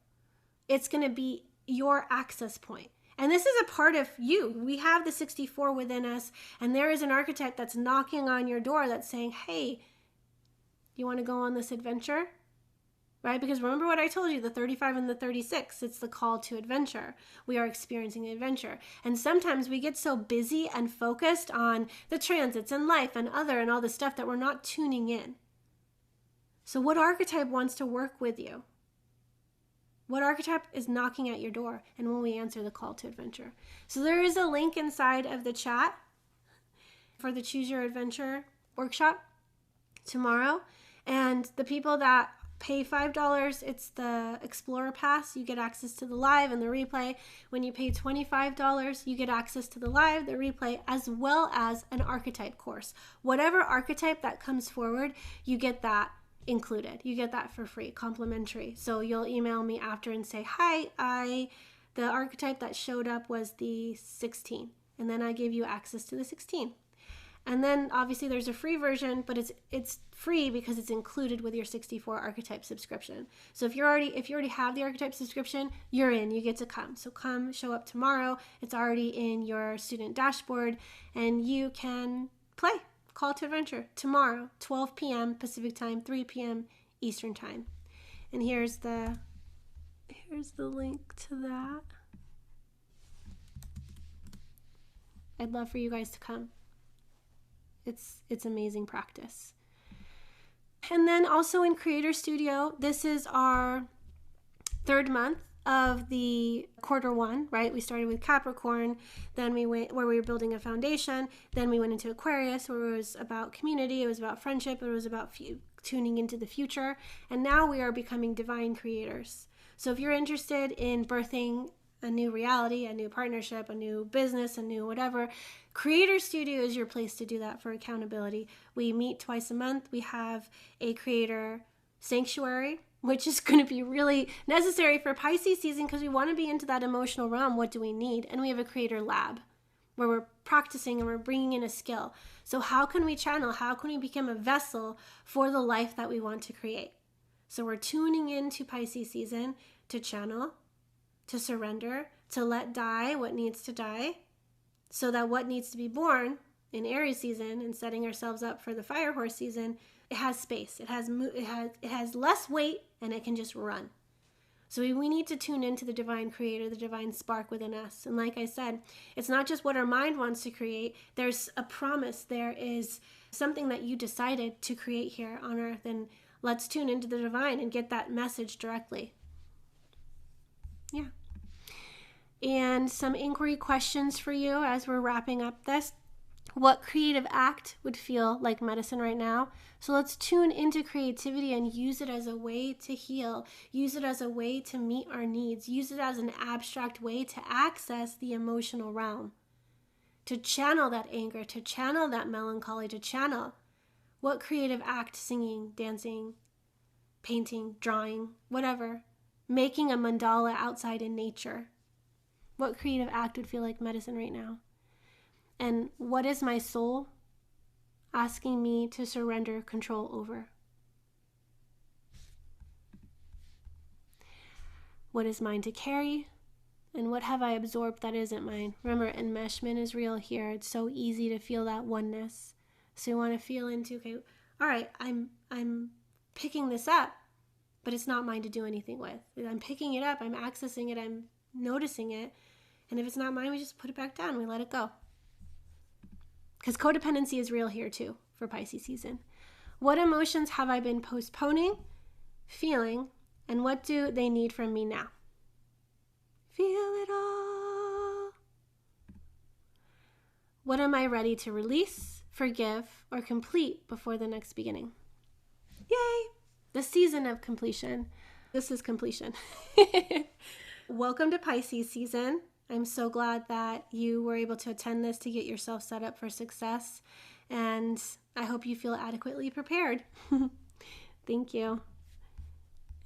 It's going to be your access point. And this is a part of you. We have the 64 within us, and there is an archetype that's knocking on your door that's saying, hey, you want to go on this adventure? Right? Because remember what I told you, the 35 and the 36, it's the call to adventure. We are experiencing the adventure. And sometimes we get so busy and focused on the transits and life and other and all the stuff that we're not tuning in. So what archetype wants to work with you? What archetype is knocking at your door? And will we answer the call to adventure? So there is a link inside of the chat for the Choose Your Adventure workshop tomorrow. And the people that pay $5, it's the Explorer Pass. You get access to the live and the replay. When you pay $25, you get access to the live, the replay, as well as an archetype course. Whatever archetype that comes forward, you get that included. You get that for free, complimentary. So you'll email me after and say, hi, the archetype that showed up was the 16. And then I give you access to the 16. And then obviously there's a free version, but it's free because it's included with your 64 archetype subscription. So if you already have the archetype subscription, you're in, you get to come. So come, show up tomorrow. It's already in your student dashboard and you can play Call to Adventure tomorrow, 12 p.m. Pacific time, 3 p.m. Eastern time. And here's the link to that. I'd love for you guys to come. It's amazing practice. And then also in Creator Studio, this is our third month of the quarter one, right? We started with Capricorn, then we went where we were building a foundation, then we went into Aquarius where it was about community, it was about friendship, it was about tuning into the future, and now we are becoming divine creators. So if you're interested in birthing a new reality, a new partnership, a new business, a new whatever, Creator Studio is your place to do that for accountability. We meet twice a month. We have a creator sanctuary, which is going to be really necessary for Pisces season because we want to be into that emotional realm. What do we need? And we have a creator lab where we're practicing and we're bringing in a skill. So how can we channel? How can we become a vessel for the life that we want to create? So we're tuning into Pisces season to channel, to surrender, to let die what needs to die, so that what needs to be born in Aries season and setting ourselves up for the fire horse season, it has space. It has less weight, and it can just run. So we need to tune into the divine creator, the divine spark within us. And like I said, it's not just what our mind wants to create. There's a promise. There is something that you decided to create here on earth. And let's tune into the divine and get that message directly. Yeah. And some inquiry questions for you as we're wrapping up this. What creative act would feel like medicine right now? So let's tune into creativity and use it as a way to heal. Use it as a way to meet our needs. Use it as an abstract way to access the emotional realm. To channel that anger, to channel that melancholy, to channel. What creative act, singing, dancing, painting, drawing, whatever. Making a mandala outside in nature. What creative act would feel like medicine right now? And what is my soul asking me to surrender control over? What is mine to carry? And what have I absorbed that isn't mine? Remember, enmeshment is real here. It's so easy to feel that oneness. So you want to feel into, okay, all right, I'm picking this up, but it's not mine to do anything with. I'm picking it up, I'm accessing it, I'm noticing it. And if it's not mine, we just put it back down. We let it go. Because codependency is real here too for Pisces season. What emotions have I been postponing, feeling, and what do they need from me now? Feel it all. What am I ready to release, forgive, or complete before the next beginning? Yay! The season of completion. This is completion. Welcome to Pisces season. I'm so glad that you were able to attend this to get yourself set up for success. And I hope you feel adequately prepared. Thank you.